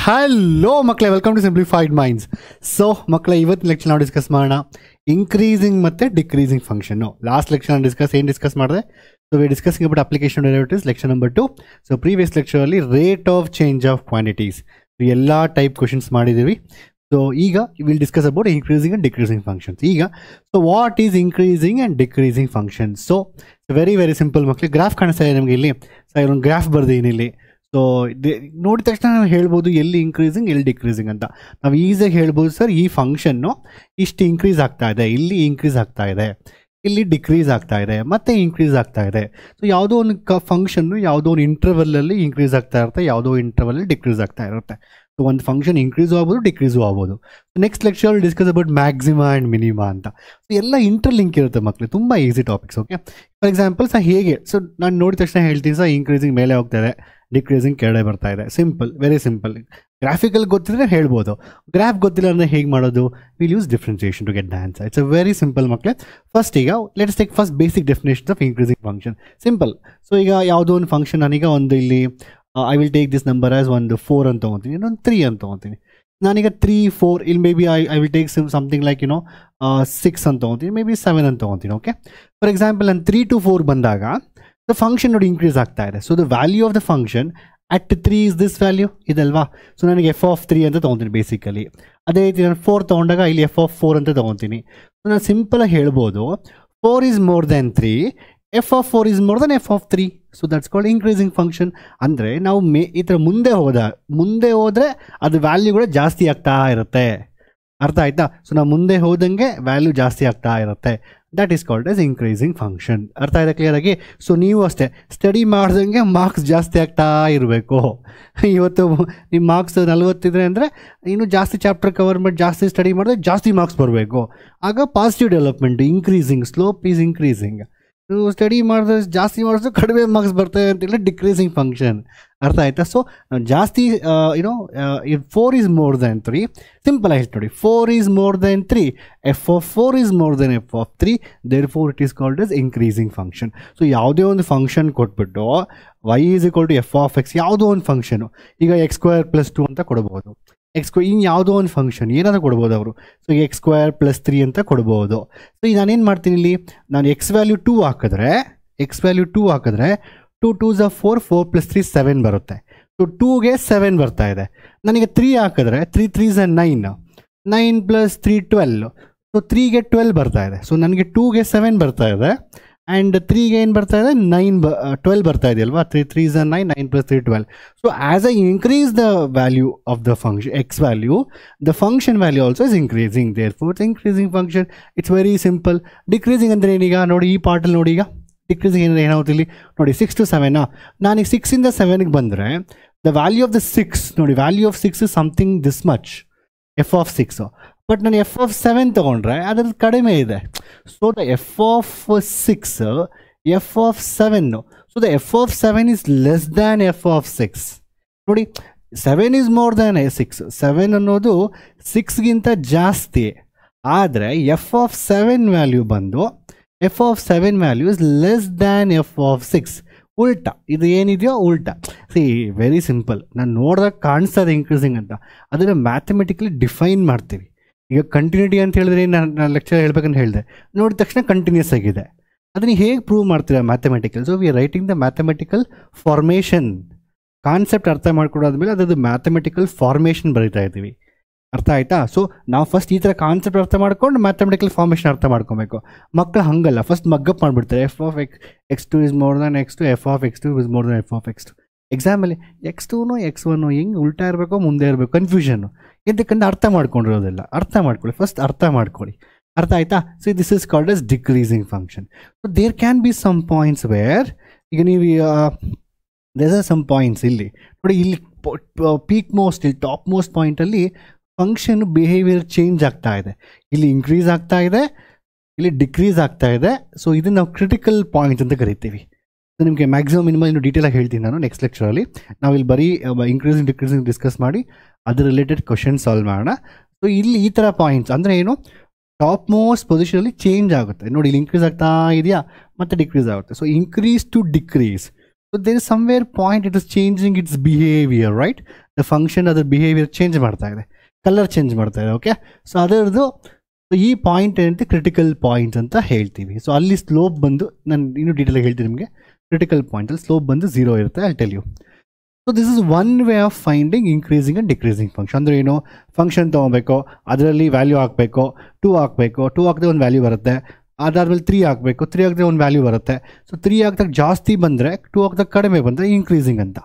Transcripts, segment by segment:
Hello ಮಕ್ಕಳೇ, welcome to simplified minds. So ಮಕ್ಕಳೇ, ಇವತ್ತಿನ ಲೆಕ್ಚರ್ ನಾವು ಡಿಸ್ಕಸ್ ಮಾಡೋಣ ಇನ್ಕ್ರೀಸಿಂಗ್ ಮತ್ತು ಡಿಕ್ರೀಸಿಂಗ್ ಫಂಕ್ಷನ್ನು. ಲಾಸ್ಟ್ ಲೆಕ್ಚರ್ ನಾನು ಡಿಸ್ಕಸ್ ಮಾಡಿದೆ. So we discussing about application derivatives, lecture number 2. So previous ಲೆಕ್ಚರಲ್ಲಿ rate of change of quantities ಎಲ್ಲ ಟೈಪ್ ಕ್ವಶನ್ಸ್ ಮಾಡಿದ್ದೀವಿ. ಸೊ ಈಗ will discuss about increasing and decreasing functions. ಈಗ so what is increasing and decreasing functions? So very very simple ಮಕ್ಕಳು. Graph ಕಾಣಿಸ್ತಾ ಇದೆ ನಮಗೆ ಇಲ್ಲಿ. ಸೊ ಇದೊಂದು ಗ್ರಾಫ್ ಬರ್ದೀನಿ ಇಲ್ಲಿ. ಸೊ ನೋಡಿದ ತಕ್ಷಣ ನಾವು ಹೇಳ್ಬೋದು ಎಲ್ಲಿ ಇನ್ಕ್ರೀಸಿಂಗ್ ಎಲ್ಲಿ ಡಿಕ್ರೀಸಿಂಗ್ ಅಂತ. ನಾವು ಈಸಿಯಾಗಿ ಹೇಳ್ಬೋದು, ಸರ್ ಈ ಫಂಕ್ಷನ್ನು ಇಷ್ಟು ಇನ್ಕ್ರೀಸ್ ಆಗ್ತಾ ಇದೆ, ಇಲ್ಲಿ ಇನ್ಕ್ರೀಸ್ ಆಗ್ತಾ ಇದೆ, ಇಲ್ಲಿ ಡಿಕ್ರೀಸ್ ಆಗ್ತಾ ಇದೆ, ಮತ್ತೆ ಇನ್ಕ್ರೀಸ್ ಆಗ್ತಾ ಇದೆ. ಸೊ ಯಾವುದೋ ಒಂದು ಫಂಕ್ಷನ್ನು ಯಾವುದೋ ಒಂದು ಇಂಟರ್ವಲ್ಲಲ್ಲಿ ಇನ್ಕ್ರೀಸ್ ಆಗ್ತಾ ಇರುತ್ತೆ, ಯಾವುದೋ ಇಂಟರ್ವಲ್ಲಲ್ಲಿ ಡಿಕ್ರೀಸ್ ಆಗ್ತಾ ಇರುತ್ತೆ. ಸೊ ಒಂದು ಫಂಕ್ಷನ್ ಇನ್ಕ್ರೀಸು ಆಗ್ಬೋದು, ಡಿಕ್ರೀಸು ಆಗ್ಬೋದು. Next lecture discuss about maxima and minima ಅಂತ. ಸೊ ಎಲ್ಲ ಇಂಟರ್ಲಿಂಕ್ ಇರುತ್ತೆ ಮಕ್ಕಳು, ತುಂಬ easy topics. Okay, for example sir ಹೇಗೆ, ಸೊ ನಾನು ನೋಡಿದ ತಕ್ಷಣ ಹೇಳ್ತೀನಿ ಸರ್ ಇನ್ಕ್ರೀಸಿಂಗ್ ಮೇಲೆ ಹೋಗ್ತಾ ಇದೆ, ಡಿಕ್ರೀಸಿಂಗ್ ಕೆಳಗೆ ಬರ್ತಾ ಇದೆ. Simple, very simple. ಗ್ರಾಫಿಕಲ್ ಗೊತ್ತಿದ್ರೆ ಹೇಳ್ಬೋದು, ಗ್ರಾಫ್ ಗೊತ್ತಿಲ್ಲ ಅಂದರೆ ಹೇಗೆ ಮಾಡೋದು? Will use differentiation to get the answer. It's a very simple ಮಕ್ಕಳೇ. ಫಸ್ಟ್ ಈಗ let's take first basic definitions of increasing function. Simple. So ಈಗ ಯಾವುದೋ ಒಂದು ಫಂಕ್ಷನ್, ನಾನೀಗ ಒಂದು ಇಲ್ಲಿ I will take this number as ಒಂದು 4 ಅಂತ ತೊಗೊತೀನಿ, ಇನ್ನೊಂದು 3 ಅಂತ ತೊಗೊತೀನಿ. ನಾನೀಗ 3, 4 ಇಲ್ಲಿ May be I will take something like 6 ಅಂತ ತೊಗೊತೀನಿ, ಮೇ ಬಿ 7 ಅಂತ ತೊಗೊತೀನಿ. ಓಕೆ, ಫಾರ್ ಎಕ್ಸಾಂಪಲ್ ನಾನು 3 to 4 ಬಂದಾಗ ದ ಫಂಕ್ಷನ್ ನೋಡಿ ಇನ್ಕ್ರೀಸ್ ಆಗ್ತಾ ಇದೆ. So the value of the function at 3 is this value ಇದಲ್ವಾ. ಸೊ ನನಗೆ f(3) ಅಂತ ತೊಗೊತೀನಿ ಬೇಸಿಕಲಿ. ಅದೇ ರೀತಿ ನಾನು 4 ತೊಗೊಂಡಾಗ ಇಲ್ಲಿ f(4) ಅಂತ ತೊಗೊತೀನಿ. ಸೊ ನಾನು ಸಿಂಪಲಾಗಿ ಹೇಳ್ಬೋದು 4 is more than 3, f(4) is more than f(3). So that's called increasing function. ಅಂದರೆ ನಾವು ಈ ಥರ ಮುಂದೆ ಹೋದರೆ ಅದು ವ್ಯಾಲ್ಯೂ ಕೂಡ ಜಾಸ್ತಿ ಆಗ್ತಾ ಇರುತ್ತೆ. ಅರ್ಥ ಆಯ್ತಾ? ಸೊ ನಾವು ಮುಂದೆ ಹೋದಂಗೆ ವ್ಯಾಲ್ಯೂ ಜಾಸ್ತಿ ಆಗ್ತಾ ಇರುತ್ತೆ. That is called as increasing function. ಅರ್ಥ ಆಯ್ತಾ ಕ್ಲಿಯರಾಗಿ? ಸೊ ನೀವು ಅಷ್ಟೇ ಸ್ಟಡಿ ಮಾಡ್ದಂಗೆ ಮಾರ್ಕ್ಸ್ ಜಾಸ್ತಿ ಆಗ್ತಾ ಇರಬೇಕು. ಇವತ್ತು ನಿಮ್ಮ ಮಾರ್ಕ್ಸ್ 40 ಇದ್ರೆ ಅಂದರೆ ಇನ್ನೂ ಜಾಸ್ತಿ ಚಾಪ್ಟರ್ ಕವರ್ ಮಾಡಿ ಜಾಸ್ತಿ ಸ್ಟಡಿ ಮಾಡಿದ್ರೆ ಜಾಸ್ತಿ ಮಾರ್ಕ್ಸ್ ಬರಬೇಕು. ಆಗ positive development, increasing, slope is increasing. ನೀವು ಸ್ಟಡಿ ಮಾಡಿದ್ರೆ ಜಾಸ್ತಿ ಮಾಡಿದ್ರೆ ಕಡಿಮೆ ಮಾರ್ಕ್ಸ್ ಬರ್ತವೆ ಅಂತೇಳಿ ಡಿಕ್ರೀಸಿಂಗ್ ಫಂಕ್ಷನ್. ಅರ್ಥ ಆಯ್ತಾ? ಸೊ ಜಾಸ್ತಿ if 4 is more than 3, simple ಆಗಿ ನೋಡಿ, 4 is more than 3, f(4) is more than f(3), therefore it is called as increasing function. So ಯಾವುದೇ ಒಂದು ಫಂಕ್ಷನ್ ಕೊಟ್ಬಿಟ್ಟು y is equal to f(x), ಯಾವುದೋ ಒಂದು ಫಂಕ್ಷನು, ಈಗ x² + 2 ಅಂತ ಕೊಡ್ಬೋದು, ಇನ್ನು ಯಾವುದೋ ಒಂದು ಫಂಕ್ಷನ್ ಏನಾದರೂ ಕೊಡ್ಬೋದು ಅವರು. ಸೊ x² + 3 ಅಂತ ಕೊಡ್ಬೋದು. ಸೊ ಈಗ ನಾನೇನು ಮಾಡ್ತೀನಿ, ಇಲ್ಲಿ ನಾನು x ವ್ಯಾಲ್ಯೂ 2 ಹಾಕಿದ್ರೆ 2 2s are 4, 4 + 3 7 ಬರುತ್ತೆ. ಸೊ 2ಗೆ 7 ಬರ್ತಾ ಇದೆ. ನನಗೆ 3 ಹಾಕಿದ್ರೆ 3 3s are 9, 9 + 3 12. ಸೊ 3ಗೆ 12 ಬರ್ತಾ ಇದೆ. ಸೊ ನನಗೆ 2ಗೆ 7 ಬರ್ತಾ ಇದೆ ಆ್ಯಂಡ್ 3ಗೆ ಏನು ಬರ್ತಾ ಇದೆ, 12 ಬರ್ತಾ ಇದೆ ಅಲ್ವಾ. 3 3s are 9, 9 + 3 12. So as I increase the value of the function x value, the function value also is increasing. Therefore it's increasing function. It's very simple. Decreasing ಅಂದರೆ ಏನೀಗ ನೋಡಿ, ಈ ಪಾರ್ಟಲ್ಲಿ ನೋಡಿ, ಈಗ ಡಿಕ್ರೀಸಿಂಗ್ ಅಂದರೆ ಏನಾಗುತ್ತೆ ಇಲ್ಲಿ ನೋಡಿ, 6 to 7. ನಾನೀಗ 6ಇಂದ 7ಗೆ ಬಂದರೆ ದ ವ್ಯಾಲ್ಯೂ ಆಫ್ ದ 6 ನೋಡಿ, value of 6 is something this much, f(6). But ನಾನು f(7) ತೊಗೊಂಡ್ರೆ ಅದ್ರದ್ದು ಕಡಿಮೆ ಇದೆ. So the f(6), f(7). So the f(7) is less than f(6). ನೋಡಿ, 7 ಈಸ್ ಮೋರ್ ದ್ಯಾನ್ 6. 7 ಅನ್ನೋದು 6ಗಿಂತ ಜಾಸ್ತಿ. ಆದರೆ f(7) ವ್ಯಾಲ್ಯೂ ಬಂದು f(7) value is less than f(6). ಉಲ್ಟಾ, ಇದು ಏನಿದೆಯೋ ಉಲ್ಟಾ. C very simple. ನಾನು ನೋಡಿದಾಗ ಕಾಣಿಸ್ತದೆ ಇನ್ಕ್ರೀಸಿಂಗ್ ಅಂತ, ಅದನ್ನು ಮ್ಯಾಥಮೆಟಿಕಲಿ ಡಿಫೈನ್ ಮಾಡ್ತೀವಿ. ಈಗ ಕಂಟಿನ್ಯೂಟಿ ಅಂತ ಹೇಳಿದ್ರೆ ನಾನು ಲೆಕ್ಚರ್ ಹೇಳ್ಬೇಕಂತ ಹೇಳಿದೆ, ನೋಡಿದ ತಕ್ಷಣ ಕಂಟಿನ್ಯೂಸ್ ಆಗಿದೆ. ಅದನ್ನು ಹೇಗೆ ಪ್ರೂವ್ ಮಾಡ್ತೀರಾ mathematical? So we are writing the mathematical formation. Concept ಅರ್ಥ ಮಾಡ್ಕೊಡೋದ್ಮೇಲೆ ಅದರದ್ದು ಮ್ಯಾಥಮೆಟಿಕಲ್ ಫಾರ್ಮೇಷನ್ ಬರೀತಾ ಇದ್ದೀವಿ. ಅರ್ಥ ಆಯ್ತಾ? ಸೊ ನಾವು ಫಸ್ಟ್ ಈ ಥರ ಕಾನ್ಸೆಪ್ಟ್ ಅರ್ಥ ಮಾಡ್ಕೊಂಡು ಮ್ಯಾಥಮೆಟಿಕಲ್ ಫಾರ್ಮೇಷನ್ ಅರ್ಥ ಮಾಡ್ಕೊಬೇಕು. ಮಕ್ಕಳು ಹಂಗಲ್ಲ, ಫಸ್ಟ್ ಮಗ್ಗಪ್ ಮಾಡಿಬಿಡ್ತಾರೆ. f(x2) is more than x2, f(x2) is more than f(x2). ಎಕ್ಸಾಮಲ್ಲಿ x2ನೋ x1ನೋ ಹಿಂಗೆ ಉಲ್ಟಾ ಇರಬೇಕೋ ಮುಂದೆ ಇರಬೇಕು, ಕನ್ಫ್ಯೂಷನ್ನು. ಎಂತಕ್ಕಂದ್ರೆ ಅರ್ಥ ಮಾಡ್ಕೊಂಡಿರೋದಿಲ್ಲ. ಅರ್ಥ ಮಾಡ್ಕೊಳ್ಳಿ, ಫಸ್ಟ್ ಅರ್ಥ ಮಾಡ್ಕೊಳ್ಳಿ. ಅರ್ಥ ಆಯ್ತಾ? So this is called as decreasing function. So there can be some points where, ಈಗ ನೀವು ದೇರ್ ಆರ್ ಸಮ್ ಪಾಯಿಂಟ್ಸ್ ಇಲ್ಲಿ ನೋಡಿ, ಇಲ್ಲಿ ಪೀಕ್ ಮೋಸ್ಟ್, ಇಲ್ಲಿ ಟಾಪ್ ಮೋಸ್ಟ್ ಪಾಯಿಂಟಲ್ಲಿ ಫಂಕ್ಷನ್ ಬಿಹೇವಿಯರ್ ಚೇಂಜ್ ಆಗ್ತಾ ಇದೆ. ಇಲ್ಲಿ ಇನ್ಕ್ರೀಸ್ ಆಗ್ತಾ ಇದೆ, ಇಲ್ಲಿ ಡಿಕ್ರೀಸ್ ಆಗ್ತಾ ಇದೆ. ಸೊ ಇದನ್ನು ನಾವು ಕ್ರಿಟಿಕಲ್ ಪಾಯಿಂಟ್ಸ್ ಅಂತ ಕರಿತೀವಿ. ಸೊ ನಿಮಗೆ ಮ್ಯಾಕ್ಸಿಮಮ್ ಮಿನಿಮಮ್ ಇನ್ನೂ ಡೀಟೇಲಾಗಿ ಹೇಳ್ತೀನಿ ನಾನು ನೆಕ್ಸ್ಟ್ ಲೆಕ್ಚರಲ್ಲಿ. ನಾವಿಲ್ಲಿ ಬರೀ ಇನ್ಕ್ರೀಸಿಂಗ್ ಡಿಕ್ರೀಸಿಂಗ್ ಡಿಸ್ಕಸ್ ಮಾಡಿ ಅದ್ರ ರಿಲೇಟೆಡ್ ಕ್ವಶನ್ ಸಾಲ್ವ್ ಮಾಡೋಣ. ಸೊ ಇಲ್ಲಿ ಈ ಥರ ಪಾಯಿಂಟ್ಸ್ ಅಂದರೆ ಏನು, ಟಾಪ್ ಮೋಸ್ಟ್ ಪೊಸಿಷನಲ್ಲಿ ಚೇಂಜ್ ಆಗುತ್ತೆ ನೋಡಿ. ಇಲ್ಲಿ ಇನ್ಕ್ರೀಸ್ ಆಗ್ತಾ ಇದೆಯಾ, ಮತ್ತು ಡಿಕ್ರೀಸ್ ಆಗುತ್ತೆ. So increase to decrease, So there is somewhere point it is changing its behavior, right? The function ಅದರ ಬಿಹೇವಿಯರ್ ಚೇಂಜ್ ಮಾಡ್ತಾ ಇದೆ, ಕಲರ್ ಚೇಂಜ್ ಮಾಡ್ತಾ ಇದೆ. ಓಕೆ, ಸೊ ಅದರದ್ದು ಈ ಪಾಯಿಂಟ್ ಏನಂತೆ ಕ್ರಿಟಿಕಲ್ ಪಾಯಿಂಟ್ ಅಂತ ಹೇಳ್ತೀವಿ. ಸೊ ಅಲ್ಲಿ ಸ್ಲೋಪ್ ಬಂದು ನಾನು ಇನ್ನೂ ಡೀಟೇಲ್ ಹೇಳ್ತೀನಿ ನಿಮಗೆ. ಕ್ರಿಟಿಕಲ್ ಪಾಯಿಂಟಲ್ಲಿ ಸ್ಲೋಪ್ ಬಂದು 0 ಇರುತ್ತೆ. I tell you. So this is one way of finding increasing and decreasing function. ಅಂದರೆ ಏನು, ಫಂಕ್ಷನ್ ತೊಗೊಬೇಕು, ಅದರಲ್ಲಿ ವ್ಯಾಲ್ಯೂ ಹಾಕಬೇಕು, 2 ಹಾಕಬೇಕು, 2 ಹಾಕಿದ್ರೆ ಒಂದು ವ್ಯಾಲ್ಯೂ ಬರುತ್ತೆ. ಅದಾದ್ಮೇಲೆ 3 ಹಾಕಬೇಕು, 3 ಹಾಕಿದ್ರೆ ಒಂದು ವ್ಯಾಲ್ಯೂ ಬರುತ್ತೆ. ಸೊ 3 ಹಾಕಿದಾಗ ಜಾಸ್ತಿ ಬಂದರೆ, 2 ಹಾಕಿದಾಗ ಕಡಿಮೆ ಬಂದರೆ ಇನ್ಕ್ರೀಸಿಂಗ್ ಅಂತ.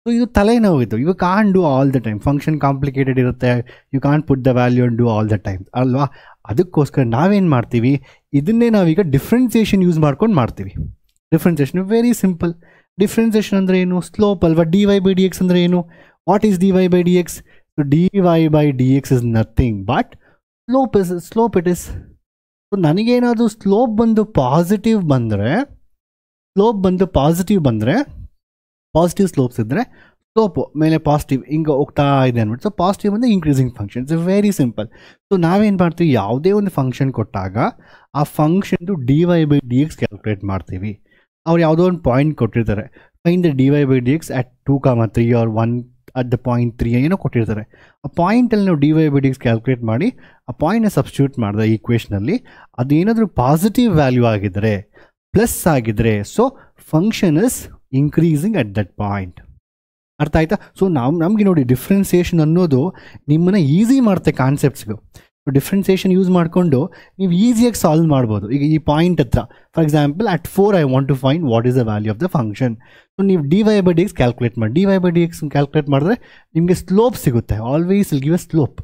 ಸೊ ಇದು ತಲೆನೋವು. ಇದು you can't do all the time. Function complicated ಇರುತ್ತೆ, you can't put the value and do all the time ಅಲ್ವಾ. ಅದಕ್ಕೋಸ್ಕರ ನಾವೇನು ಮಾಡ್ತೀವಿ, ಇದನ್ನೇ ನಾವೀಗ ಡಿಫ್ರೆನ್ಸಿಯೇಷನ್ ಯೂಸ್ ಮಾಡ್ಕೊಂಡು ಮಾಡ್ತೀವಿ. Differentiation very simple. ಡಿಫ್ರೆನ್ಸಿಯೇಷನ್ ಅಂದರೆ ಏನು, ಸ್ಲೋಪ್ ಅಲ್ವಾ. dy by dx ಅಂದರೆ ಏನು, what is dy by dx? So dy by dx is nothing but slope it is. So ನನಗೇನಾದರೂ ಸ್ಲೋಪ್ ಬಂದು ಪಾಸಿಟಿವ್ ಬಂದರೆ, ಪಾಸಿಟಿವ್ ಸ್ಲೋಪ್ಸ್ ಇದ್ದರೆ ಸ್ಲೋಪು ಮೇಲೆ ಪಾಸಿಟಿವ್ ಹಿಂಗೆ ಹೋಗ್ತಾ ಇದೆ ಅಂದ್ಬಿಟ್ಟು. ಸೊ ಪಾಸಿಟಿವ್ ಅಂದರೆ increasing function. It's very simple. So ನಾವೇನು ಮಾಡ್ತೀವಿ, ಯಾವುದೇ ಒಂದು ಫಂಕ್ಷನ್ ಕೊಟ್ಟಾಗ ಆ ಫಂಕ್ಷನ್ದು dy by dx ಕ್ಯಾಲ್ಕುಲೇಟ್ ಮಾಡ್ತೀವಿ. ಅವ್ರು ಯಾವುದೋ ಒಂದು ಪಾಯಿಂಟ್ ಕೊಟ್ಟಿರ್ತಾರೆ, find the dy by dx at 2, 3 or 1 at the point 3 ಏನೋ ಕೊಟ್ಟಿರ್ತಾರೆ. ಆ ಪಾಯಿಂಟಲ್ಲಿ ನಾವು dy by dx ಕ್ಯಾಲ್ಕುಲೇಟ್ ಮಾಡಿ ಆ ಪಾಯಿಂಟ್ನ ಸಬ್ಸ್ಟಿಟ್ಯೂಟ್ ಮಾಡಿದ ಈಕ್ವೇಷನಲ್ಲಿ ಅದೇನಾದರೂ ಪಾಸಿಟಿವ್ ವ್ಯಾಲ್ಯೂ ಆಗಿದ್ದರೆ, ಪ್ಲಸ್ ಆಗಿದ್ದರೆ, so function is increasing at that point. ಅರ್ಥ ಆಯ್ತಾ? ಸೊ ನಮಗೆ ನೋಡಿ, ಡಿಫ್ರೆನ್ಸಿಯೇಷನ್ ಅನ್ನೋದು ನಿಮ್ಮನ್ನು ಈಸಿ ಮಾಡುತ್ತೆ ಕಾನ್ಸೆಪ್ಟ್ಸ್ಗೂ. ಡಿಫ್ರೆನ್ಸಿಯೇಷನ್ ಯೂಸ್ ಮಾಡಿಕೊಂಡು ನೀವು ಈಸಿಯಾಗಿ ಸಾಲ್ವ್ ಮಾಡ್ಬೋದು. ಈಗ ಈ ಪಾಯಿಂಟ್ ಹತ್ರ for example at 4 I want to find what is the value of the function. So ನೀವು dy by dx ಕ್ಯಾಲ್ಕುಲೇಟ್ ಮಾಡಿ, dy by dx ಕ್ಯಾಲ್ಕುಲೇಟ್ ಮಾಡಿದ್ರೆ ನಿಮಗೆ ಸ್ಲೋಪ್ ಸಿಗುತ್ತೆ. Always will give a slope.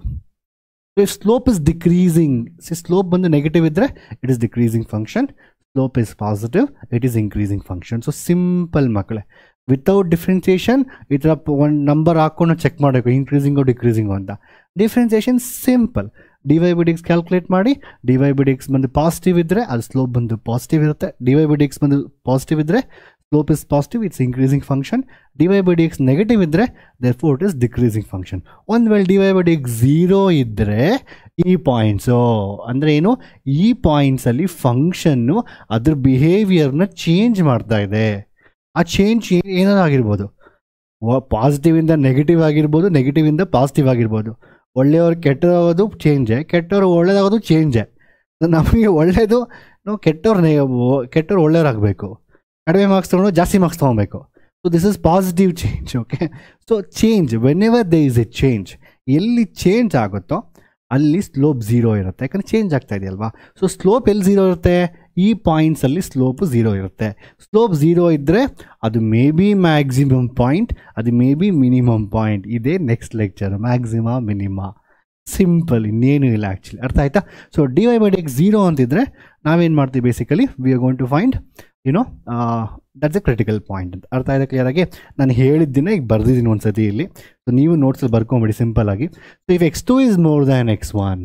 So if slope is decreasing, slope ಬಂದು negative ಇದ್ದರೆ it is decreasing function, slope is positive it is increasing function. So simple ಮಕ್ಕಳೇ, without differentiation ಈ ಥರ ಒಂದು number ಹಾಕ್ಕೊಂಡು ಚೆಕ್ ಮಾಡಬೇಕು ಇನ್ಕ್ರೀಸಿಂಗು ಡಿಕ್ರೀಸಿಂಗು ಅಂತ. Differentiation simple, dy by dx calculate ಮಾಡಿ, dy by dx ಬಂದು ಪಾಸಿಟಿವ್ ಇದ್ದರೆ ಅದು ಸ್ಲೋಪ್ ಬಂದು ಪಾಸಿಟಿವ್ ಇರುತ್ತೆ. dy by dx ಬಂದು ಪಾಸಿಟಿವ್ ಇದ್ದರೆ slope is positive, it's increasing function. dy by dx negative ಇದ್ದರೆ therefore it is decreasing function. ಒಂದು ವೇಳೆ dy by dx 0 ಇದ್ದರೆ ಈ ಪಾಯಿಂಟ್ಸು ಅಂದರೆ ಏನು, ಈ ಪಾಯಿಂಟ್ಸಲ್ಲಿ ಫಂಕ್ಷನ್ನು ಅದ್ರ ಬಿಹೇವಿಯರ್ನ ಚೇಂಜ್ ಮಾಡ್ತಾ ಇದೆ. ಆ ಚೇಂಜ್ ಏನಾದ್ರು ಆಗಿರ್ಬೋದು, ಪಾಸಿಟಿವಿಂದ ನೆಗೆಟಿವ್ ಆಗಿರ್ಬೋದು, ನೆಗೆಟಿವಿಂದ ಪಾಸಿಟಿವ್ ಆಗಿರ್ಬೋದು. ಒಳ್ಳೆಯವ್ರು ಕೆಟ್ಟದಾಗೋದು ಚೇಂಜೇ, ಕೆಟ್ಟವ್ರು ಒಳ್ಳೇದಾಗೋದು ಚೇಂಜೇ. ನಮಗೆ ಒಳ್ಳೆಯದು ನಾವು ಕೆಟ್ಟವ್ರು ಒಳ್ಳೆಯವ್ರಾಗಬೇಕು, ಕಡಿಮೆ ಮಾರ್ಕ್ಸ್ ತೊಗೊಂಡು ಜಾಸ್ತಿ ಮಾರ್ಕ್ಸ್ ತೊಗೊಬೇಕು. So this is positive change. Okay, so change when ever they is A change, ಎಲ್ಲಿ ಚೇಂಜ್ ಆಗುತ್ತೋ ಅಲ್ಲಿ ಸ್ಲೋಪ್ 0 ಇರುತ್ತೆ, ಯಾಕಂದರೆ ಚೇಂಜ್ ಆಗ್ತಾ ಇದೆಯಲ್ವಾ. ಸೊ ಸ್ಲೋಪ್ ಎಲ್ಲಿ 0 ಇರುತ್ತೆ, ಈ ಪಾಯಿಂಟ್ಸಲ್ಲಿ ಸ್ಲೋಪ್ 0 ಇರುತ್ತೆ. ಸ್ಲೋಪ್ 0 ಇದ್ದರೆ ಅದು ಮೇ ಬಿ ಮ್ಯಾಕ್ಸಿಮಮ್ ಪಾಯಿಂಟ್, ಅದು ಮೇ ಬಿ ಮಿನಿಮಮ್ ಪಾಯಿಂಟ್. ಇದೇ next lecture, maxima minima. Simple, ಇನ್ನೇನು ಇಲ್ಲ ಆ್ಯಕ್ಚುಲಿ. ಅರ್ಥ ಆಯ್ತಾ? ಸೊ dy by dx 0 ಅಂತಿದ್ರೆ ನಾವೇನು ಮಾಡ್ತೀವಿ, basically we are going to find that's a critical point ಅಂತ. ಅರ್ಥ ಆಯ್ತಾ ಕ್ಲಿಯರಾಗಿ? ನಾನು ಹೇಳಿದ್ದನ್ನ ಈಗ ಬರ್ದಿದ್ದೀನಿ ಒಂದು ಸತಿ ಇಲ್ಲಿ. ಸೊ ನೀವು ನೋಟ್ಸಲ್ಲಿ ಬರ್ಕೊಂಬಿಡಿ ಸಿಂಪಲ್ ಆಗಿ. So if x2 is more than x1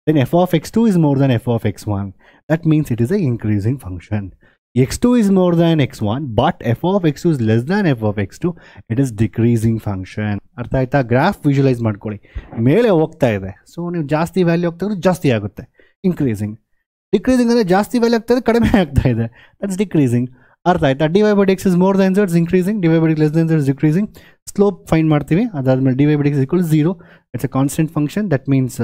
then f of x2 is more than f of x1, that means it is a increasing function. x2 is more than x1 but f of x2 is less than f of x2, it is decreasing function. ಅರ್ಥ ಆಯ್ತಾ? Graph visualise ಮಾಡ್ಕೊಳ್ಳಿ. ಮೇಲೆ ಹೋಗ್ತಾ ಇದೆ, so ನೀವು ಜಾಸ್ತಿ value ಹೋಗ್ತಾ ಜಾಸ್ತಿ ಆಗುತ್ತೆ, ಇನ್ಕ್ರೀಸಿಂಗ್. ಡಿಕ್ರೀಸಿಂಗ್ ಅಂದರೆ ಜಾಸ್ತಿ ವ್ಯಾಲ್ಯೂ ಆಗ್ತಾ ಇದೆ, ಕಡಿಮೆ ಆಗ್ತಾ ಇದೆ, ದಟ್ಸ್ ಡಿಕ್ರೀಸಿಂಗ್. ಅರ್ಥ ಆಯ್ತಾ? dy by dx is more than 0 it's increasing, dy by dx less than 0 is decreasing. Slope find ಮಾಡ್ತೀವಿ, ಅದಾದ್ಮೇಲೆ dy by dx is equal to 0, it's a constant function, that means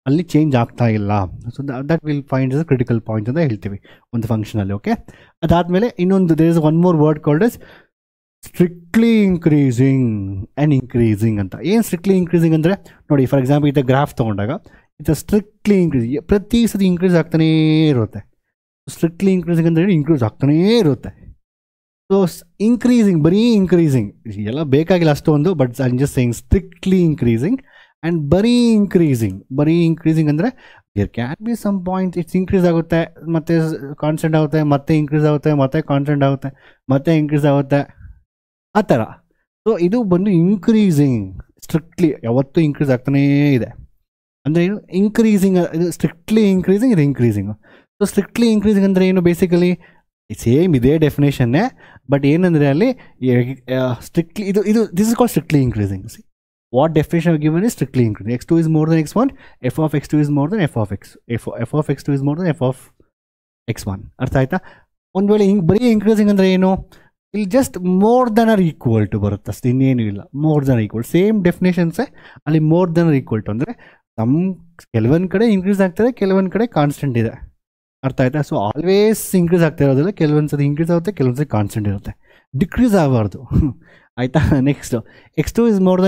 ಅಲ್ಲಿ change ಆಗ್ತಾ ಇಲ್ಲ. So that will find is a critical point ಅಂತ ಹೇಳ್ತೀವಿ ಒಂದು ಫಂಕ್ಷನಲ್ಲಿ. Okay, ಅದಾದಮೇಲೆ ಇನ್ನೊಂದು there is one more word called as strictly increasing and increasing ಅಂತ. ಏನು ಸ್ಟ್ರಿಕ್ಟ್ಲಿ ಇನ್ಕ್ರೀಸಿಂಗ್ ಅಂದರೆ ನೋಡಿ, ಫಾರ್ ಎಕ್ಸಾಂಪಲ್ ಈ ಗ್ರಾಫ್ ತೊಗೊಂಡಾಗ ಇಟ್ಸ್ ಸ್ಟ್ರಿಕ್ಟ್ಲಿ ಇನ್ಕ್ರೀಸ್, ಪ್ರತಿ ಸತಿ ಇನ್ಕ್ರೀಸ್ ಆಗ್ತಾನೇ ಇರುತ್ತೆ. ಸ್ಟ್ರಿಕ್ಟ್ಲಿ ಇನ್ಕ್ರೀಸಿಂಗ್ ಅಂದರೆ ಇನ್ಕ್ರೀಸ್ ಆಗ್ತಾನೇ ಇರುತ್ತೆ. ಸೊ ಇನ್ಕ್ರೀಸಿಂಗ್, ಬರೀ ಇನ್ಕ್ರೀಸಿಂಗ್ ಎಲ್ಲ ಬೇಕಾಗಿಲ್ಲ ಅಷ್ಟೊಂದು, but I am just saying strictly increasing and ಬರೀ ಇನ್ಕ್ರೀಸಿಂಗ್ ಅಂದರೆ there can be some point it's increase ಆಗುತ್ತೆ, ಮತ್ತೆ ಕಾನ್ಸ್ಟೆಂಟ್ ಆಗುತ್ತೆ, ಮತ್ತೆ ಇನ್ಕ್ರೀಸ್ ಆಗುತ್ತೆ, ಮತ್ತೆ ಕಾನ್ಸ್ಟೆಂಟ್ ಆಗುತ್ತೆ, ಮತ್ತೆ ಇನ್ಕ್ರೀಸ್ ಆಗುತ್ತೆ, ಆ ಥರ. ಸೊ ಇದು ಬಂದು ಇನ್ಕ್ರೀಸಿಂಗ್, ಸ್ಟ್ರಿಕ್ಟ್ಲಿ ಯಾವತ್ತೂ ಇನ್ಕ್ರೀಸ್ ಆಗ್ತಾನೇ ಇದೆ. ಅಂದರೆ ಏನು, ಇನ್ಕ್ರೀಸಿಂಗ್, ಇದು ಸ್ಟ್ರಿಕ್ಟ್ಲಿ ಇನ್ಕ್ರೀಸಿಂಗ್, ಇದು ಇನ್ಕ್ರೀಸಿಂಗು. ಸೊ ಸ್ಟ್ರಿಕ್ಟ್ಲಿ ಇನ್ಕ್ರೀಸಿಂಗ್ ಅಂದರೆ ಏನು, ಬೇಸಿಕಲಿ ಸೇಮ್ ಇದೇ ಡೆಫಿನೇಷನ್ನೇ, ಬಟ್ ಏನಂದರೆ ಅಲ್ಲಿ ಸ್ಟ್ರಿಕ್ಟ್ಲಿ ಇದು this is called strictly increasing. C what definition of given is strictly increasing. x2 is more than x1, f of x2 is more than f of x2 is more than f of x1. ಅರ್ಥ ಆಯ್ತಾ? ಒಂದು ವೇಳೆ ಬರೀ increasing ಅಂದರೆ ಏನು, ಇಲ್ಲಿ just more than or equal to ಬರುತ್ತೆ ಅಷ್ಟೇ, ಇನ್ನೇನು ಇಲ್ಲ. ಮೋರ್ ದೆನ್ ಈಕ್ವಲ್, ಸೇಮ್ ಡೆಫಿನೇಷನ್ಸೇ, ಅಲ್ಲಿ more than or equal to ಅಂದರೆ ಕೆಲವೊಂದು ಕಡೆ ಇನ್ಕ್ರೀಸ್ ಆಗ್ತದೆ, ಕೆಲವೊಂದು ಕಡೆ ಕಾನ್ಸ್ಟೆಂಟ್ ಇದೆ. ಅರ್ಥ ಆಯ್ತಾ? ಸೊ ಆಲ್ವೇಸ್ ಇನ್ಕ್ರೀಸ್ ಆಗ್ತಾ ಇರೋದಿಲ್ಲ, ಕೆಲವೊಂದು ಸತಿ ಇನ್ಕ್ರೀಸ್ ಆಗುತ್ತೆ, ಕೆಲವೊಂದು ಸತಿ ಕಾನ್ಸ್ಟೆಂಟ್ ಇರುತ್ತೆ, ಡಿಕ್ರೀಸ್ ಆಗಬಾರ್ದು. ಆಯಿತಾ? Next x2 is more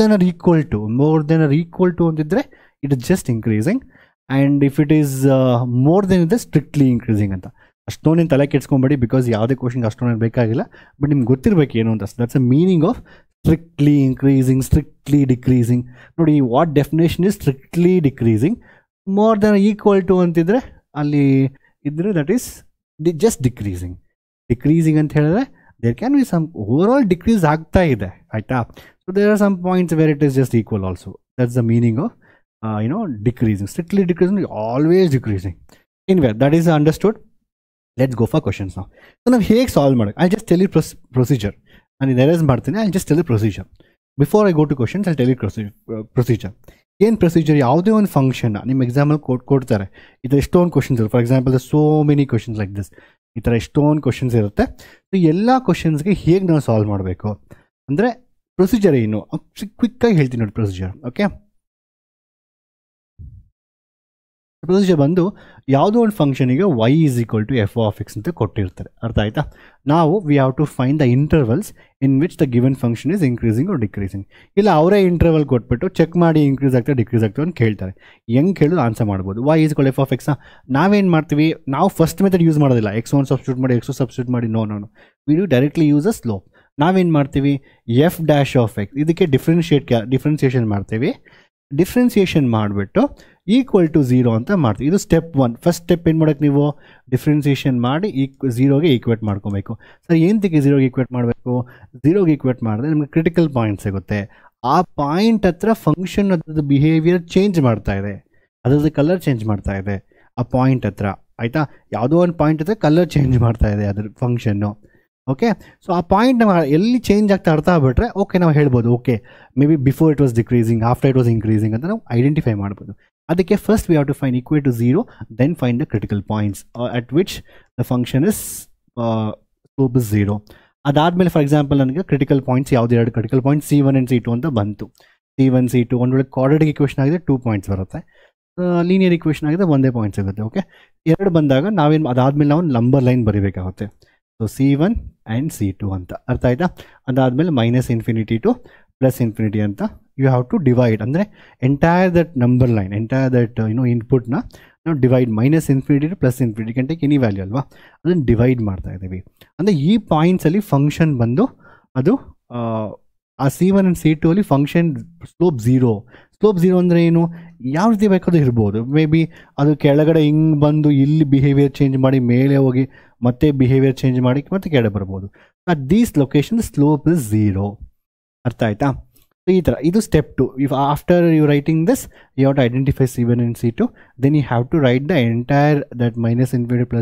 than or equal to ಅಂತಿದ್ರೆ it is just increasing, and if it is more than ಇದೆ ಸ್ಟ್ರಿಕ್ಟ್ಲಿ ಇನ್ಕ್ರೀಸಿಂಗ್ ಅಂತ. ಅಷ್ಟೊಂದೇನು ತಲೆ ಕೆಡ್ಸ್ಕೊಂಬೇಡಿ, ಬಿಕಾಸ್ ಯಾವುದೇ ಕ್ವಶನ್ಗೆ ಅಷ್ಟೊಂದೇನು ಬೇಕಾಗಿಲ್ಲ, ಬಟ್ ನಿಮ್ಗೆ ಗೊತ್ತಿರಬೇಕು ಏನು ಅಂತ. That's a meaning of strictly increasing, strictly decreasing. ನೋಡಿ, what definition is strictly decreasing. More than equal to ಅಂತಿದ್ರೆ ಅಲ್ಲಿ ಇದ್ರೆ ದಟ್ ಈಸ್ ಜಸ್ಟ್ ಡಿಕ್ರೀಸಿಂಗ್ ಅಂತ ಹೇಳಿದ್ರೆ there can be some overall decrease ಆಗ್ತಾ ಇದೆ. ಆಯಿತಾ? So there are some points where it is just equal also. That's the meaning of decreasing. Strictly decreasing, always decreasing. Anyway, that is understood. Let's go for questions now. So ನಾವು ಹೇಗೆ solve ಮಾಡೋದು? I just tell you procedure. ನಾನು ಇದು erase ಮಾಡ್ತೀನಿ. I just tell you procedure. Before I go to questions I tell you procedure. ಏನು procedure? ಯಾವುದೇ ಒಂದು ಫಂಕ್ಷನ್ನ ನಿಮ್ಮ ಎಕ್ಸಾಮಲ್ಲಿ ಕೊಡ್ತಾರೆ, ಈ ಥರ ಎಷ್ಟೊಂದು ಕ್ವಶನ್ಸ್ ಇರುತ್ತೆ. For example so many questions like this, ಈ ಥರ ಎಷ್ಟೊಂದು ಕ್ವಶನ್ಸ್ ಇರುತ್ತೆ. ಸೊ ಎಲ್ಲ ಕ್ವಶನ್ಸ್ಗೆ ಹೇಗೆ ನಾವು ಸಾಲ್ವ್ ಮಾಡಬೇಕು ಅಂದರೆ ಪ್ರೊಸೀಜರ್ ಏನು ಕ್ವಿಕ್ಕಾಗಿ ಹೇಳ್ತೀನಿ ನೋಡಿ. ಪ್ರೊಸೀಜರ್ ಓಕೆ, ಪ್ರೊಸೀಜರ್ ಬಂದು ಯಾವುದೋ ಒಂದು ಫಂಕ್ಷನಿಗೆ y is equal to f of x ಅಂತ ಕೊಟ್ಟಿರ್ತಾರೆ. ಅರ್ಥ ಆಯ್ತಾ? ನಾವು we have to find the intervals in which the given function is increasing or decreasing. ಇಲ್ಲ ಅವರೇ ಇಂಟರ್ವಲ್ ಕೊಟ್ಬಿಟ್ಟು ಚೆಕ್ ಮಾಡಿ ಇನ್ಕ್ರೀಸ್ ಆಗ್ತದೆ ಡಿಕ್ರೀಸ್ ಆಗ್ತದೆ ಅಂತ ಕೇಳ್ತಾರೆ. ಹೆಂಗೆ ಕೇಳಿದ್ರು ಆನ್ಸರ್ ಮಾಡ್ಬೋದು. y is equal f of ಎಕ್ಸ್ನ ನಾವೇನು ಮಾಡ್ತೀವಿ? ನಾವು ಫಸ್ಟ್ ಮೆಥಡ್ ಯೂಸ್ ಮಾಡೋದಿಲ್ಲ, x1 ಸಬ್ಸ್ಟಿಟ್ಯೂಟ್ ಮಾಡಿ x2 ಸಬ್ಸ್ಟಿಟ್ಯೂಟ್ ಮಾಡಿ. No we do directly use a slope. ನಾವೇನು ಮಾಡ್ತೀವಿ? ಎಫ್ ಡ್ಯಾಶ್ ಆಫ್ ಎಕ್ಸ್, ಇದಕ್ಕೆ ಡಿಫ್ರೆನ್ಸಿಯೇಷನ್ ಮಾಡ್ತೀವಿ. ಡಿಫ್ರೆನ್ಸಿಯೇಷನ್ ಮಾಡಿಬಿಟ್ಟು ಈಕ್ವಲ್ ಟು 0 ಅಂತ ಮಾಡ್ತೀವಿ. ಇದು ಸ್ಟೆಪ್ 1. ಫಸ್ಟ್ ಸ್ಟೆಪ್ ಏನು ಮಾಡೋಕ್ಕೆ ನೀವು ಡಿಫ್ರೆನ್ಸಿಯೇಷನ್ ಮಾಡಿ 0ಗೆ ಈಕ್ವೇಟ್ ಮಾಡ್ಕೊಬೇಕು. ಸರ್ ಏನಂತಕ್ಕೆ 0ಗೆ ಈಕ್ವೇಟ್ ಮಾಡಬೇಕು? 0ಗೆ ಈಕ್ವೇಟ್ ಮಾಡಿದ್ರೆ ನಿಮಗೆ ಕ್ರಿಟಿಕಲ್ ಪಾಯಿಂಟ್ ಸಿಗುತ್ತೆ. ಆ ಪಾಯಿಂಟ್ ಹತ್ರ ಫಂಕ್ಷನ್ ಅದ್ರದ್ದು ಬಿಹೇವಿಯರ್ ಚೇಂಜ್ ಮಾಡ್ತಾ ಇದೆ, ಅದ್ರದ್ದು ಕಲರ್ ಚೇಂಜ್ ಮಾಡ್ತಾ ಇದೆ ಆ ಪಾಯಿಂಟ್ ಹತ್ರ. ಆಯಿತಾ? ಯಾವುದೋ ಒಂದು ಪಾಯಿಂಟ್ ಹತ್ರ ಕಲರ್ ಚೇಂಜ್ ಮಾಡ್ತಾ ಇದೆ ಅದ್ರ ಫಂಕ್ಷನ್ನು. ಓಕೆ, ಸೊ ಆ ಪಾಯಿಂಟ್ ಎಲ್ಲಿ ಚೇಂಜ್ ಆಗ್ತಾ ಅರ್ಥ ಆಗ್ಬಿಟ್ರೆ ಓಕೆ ನಾವು ಹೇಳ್ಬೋದು okay maybe before it was decreasing, after it was increasing ಅಂತ ನಾವು ಐಡೆಂಟಿಫೈ ಮಾಡ್ಬೋದು. ಅದಕ್ಕೆ first we have to find equal to 0, then find the critical points at which the function is slope is 0. ಅದಾದಮೇಲೆ for example ನನಗೆ critical points ಯಾವ್ದು? 2 critical points C1 and C2 ಅಂತ ಬಂತು. C1 C2 ಒಂದು ವೇಳೆ quadratic equation ಆಗಿದೆ 2 points ಬರುತ್ತೆ, linear equation ಆಗಿದೆ 1 ಪಾಯಿಂಟ್ ಸಿಗುತ್ತೆ. ಓಕೆ, 2 ಬಂದಾಗ ನಾವೇನು ಅದಾದಮೇಲೆ ನಾವು ನಂಬರ್ ಲೈನ್ ಬರೀಬೇಕಾಗುತ್ತೆ. ಸೊ C1 ಆ್ಯಂಡ್ C2 ಅಂತ. ಅರ್ಥ ಆಯ್ತಾ? ಅದಾದಮೇಲೆ -∞ ಟು +∞ ಅಂತ ಯು ಹ್ಯಾವ್ ಟು ಡಿವೈಡ್. ಅಂದರೆ entire that number line, entire that ಇನ್ಪುಟ್ನ ನಾವು divide -∞ to +∞ can take any value ಅಲ್ವಾ, ಅದನ್ನು ಡಿವೈಡ್ ಮಾಡ್ತಾ ಇದ್ದೀವಿ. ಅಂದರೆ ಈ ಪಾಯಿಂಟ್ಸಲ್ಲಿ ಫಂಕ್ಷನ್ ಬಂದು ಅದು ಆ C1 ಆ್ಯಂಡ್ C2 ಅಲ್ಲಿ ಫಂಕ್ಷನ್ ಸ್ಲೋಪ್ 0. ಸ್ಲೋಪ್ 0 ಅಂದರೆ ಏನು? ಯಾವ ರೀತಿ ಬೇಕಾದ್ರೂ ಇರ್ಬೋದು. ಮೇ ಬಿ ಅದು ಕೆಳಗಡೆ ಹಿಂಗೆ ಬಂದು ಇಲ್ಲಿ ಬಿಹೇವಿಯರ್ ಚೇಂಜ್ ಮಾಡಿ ಮೇಲೆ ಹೋಗಿ ಮತ್ತೆ ಬಿಹೇವಿಯರ್ ಚೇಂಜ್ ಮಾಡಿ ಮತ್ತೆ ಕೆಳಗೆ ಬರ್ಬೋದು. At these location slope is 0. ಅರ್ಥ ಆಯ್ತಾ? ಈ ಥರ ಇದು step 2. If after you writing this you have to identify C1 and C2, then you have to write the entire that -∞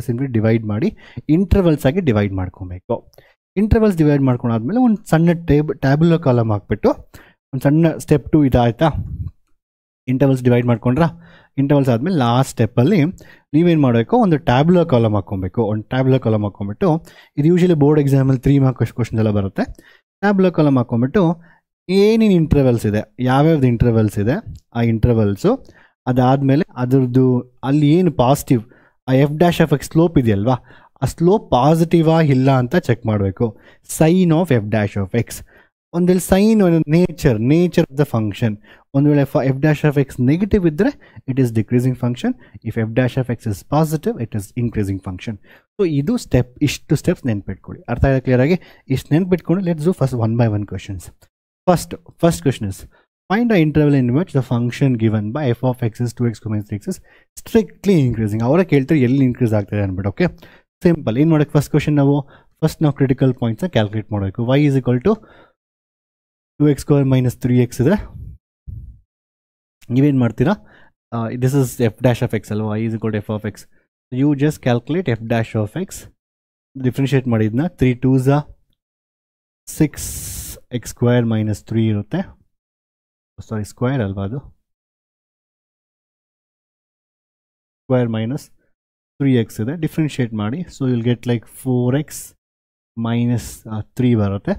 +∞ divide ಮಾಡಿ ಇಂಟರ್ವಲ್ಸ್ ಆಗಿ ಡಿವೈಡ್ ಮಾಡ್ಕೊಬೇಕು. ಇಂಟರ್ವಲ್ಸ್ ಡಿವೈಡ್ ಮಾಡ್ಕೊಂಡಾದ್ಮೇಲೆ ಒಂದು ಸಣ್ಣ ಟ್ಯಾಬ್ಯುಲರ್ ಕಾಲಮ್ ಹಾಕ್ಬಿಟ್ಟು ಒಂದು ಸಣ್ಣ ಸ್ಟೆಪ್ 2 ಇದಾಯ್ತಾ? ಇಂಟರ್ವಲ್ಸ್ ಡಿವೈಡ್ ಮಾಡ್ಕೊಂಡ್ರಾ? ಇಂಟರ್ವಲ್ಸ್ ಆದಮೇಲೆ ಲಾಸ್ಟ್ ಸ್ಟೆಪ್ಪಲ್ಲಿ ನೀವೇನು ಮಾಡಬೇಕು? ಒಂದು ಟ್ಯಾಬ್ಯುಲರ್ ಕಾಲಮ್ ಹಾಕ್ಕೊಬೇಕು. ಒಂದು ಟ್ಯಾಬ್ಯುಲರ್ ಕಾಲಮ್ ಹಾಕ್ಕೊಂಬಿಟ್ಟು, ಇದು ಯೂಶಲಿ ಬೋರ್ಡ್ ಎಕ್ಸಾಮಲ್ಲಿ 3 ಮಾರ್ಕ್ಸ್ ಕ್ವಶನ್ಸ್ ಎಲ್ಲ ಬರುತ್ತೆ. ಟ್ಯಾಬ್ಯುಲರ್ ಕಾಲಮ್ ಹಾಕ್ಕೊಂಬಿಟ್ಟು ಏನೇನು ಇಂಟರ್ವಲ್ಸ್ ಇದೆ, ಯಾವ್ಯಾವ್ದು ಇಂಟರ್ವಲ್ಸ್ ಇದೆ ಆ ಇಂಟರ್ವಲ್ಸು, ಅದಾದಮೇಲೆ ಅದರದ್ದು ಅಲ್ಲಿ ಏನು ಪಾಸಿಟಿವ್ ಆ f dash of x slope ಇದೆಯಲ್ವಾ, ಆ ಸ್ಲೋಪ್ ಪಾಸಿಟಿವಾ ಇಲ್ಲ ಅಂತ ಚೆಕ್ ಮಾಡಬೇಕು. Sign of f dash of x, ಒಂದು ವೇಳೆ sign nature of the function, ಒಂದು ವೇಳೆ f dash of x negative ಇದ್ದರೆ it is decreasing function, if f dash of x is positive it is increasing function. So ಇದು ಇಷ್ಟು steps ನೆನ್ಪಿಟ್ಕೊಳ್ಳಿ. ಅರ್ಥ ಆಗಿದೆ ಕ್ಲಿಯರ್ ಆಗಿ? ಇಷ್ಟು ನೆನ್ಪಿಟ್ಕೊಂಡು let's do first 1 by 1 questions. First question is, find the interval in which the function given by f of x is 2x, 3x is strictly increasing. ಅವರೇ ಕೇಳ್ತಾರೆ ಎಲ್ಲಿ ಇನ್ಕ್ರೀಸ್ ಆಗ್ತದೆ ಅಂದ್ಬಿಟ್ಟು. Okay, simple. ಏನು ಮಾಡೋಕ್ಕೆ? ಫಸ್ಟ್ ಕ್ವಶನ್ ನಾವು critical ಪಾಯಿಂಟ್ಸ್ನ calculate ಮಾಡಬೇಕು. y is equal to 2x² - 3x ಇದೆ. ನೀವೇನು ಮಾಡ್ತೀರಾ? This is f dash of x ಅಲ್ವಾ, y is equal to f of x. You just calculate f dash of x, differentiate ಮಾಡಿದ್ನ 3 2s 6x² - 3 ಇರುತ್ತೆ. ಸಾರಿ, square ಅಲ್ವಾ ಅದು, square -3x ಇದೆ. Differentiate ಮಾಡಿ, so will get like 4x minus 3 ಬರುತ್ತೆ.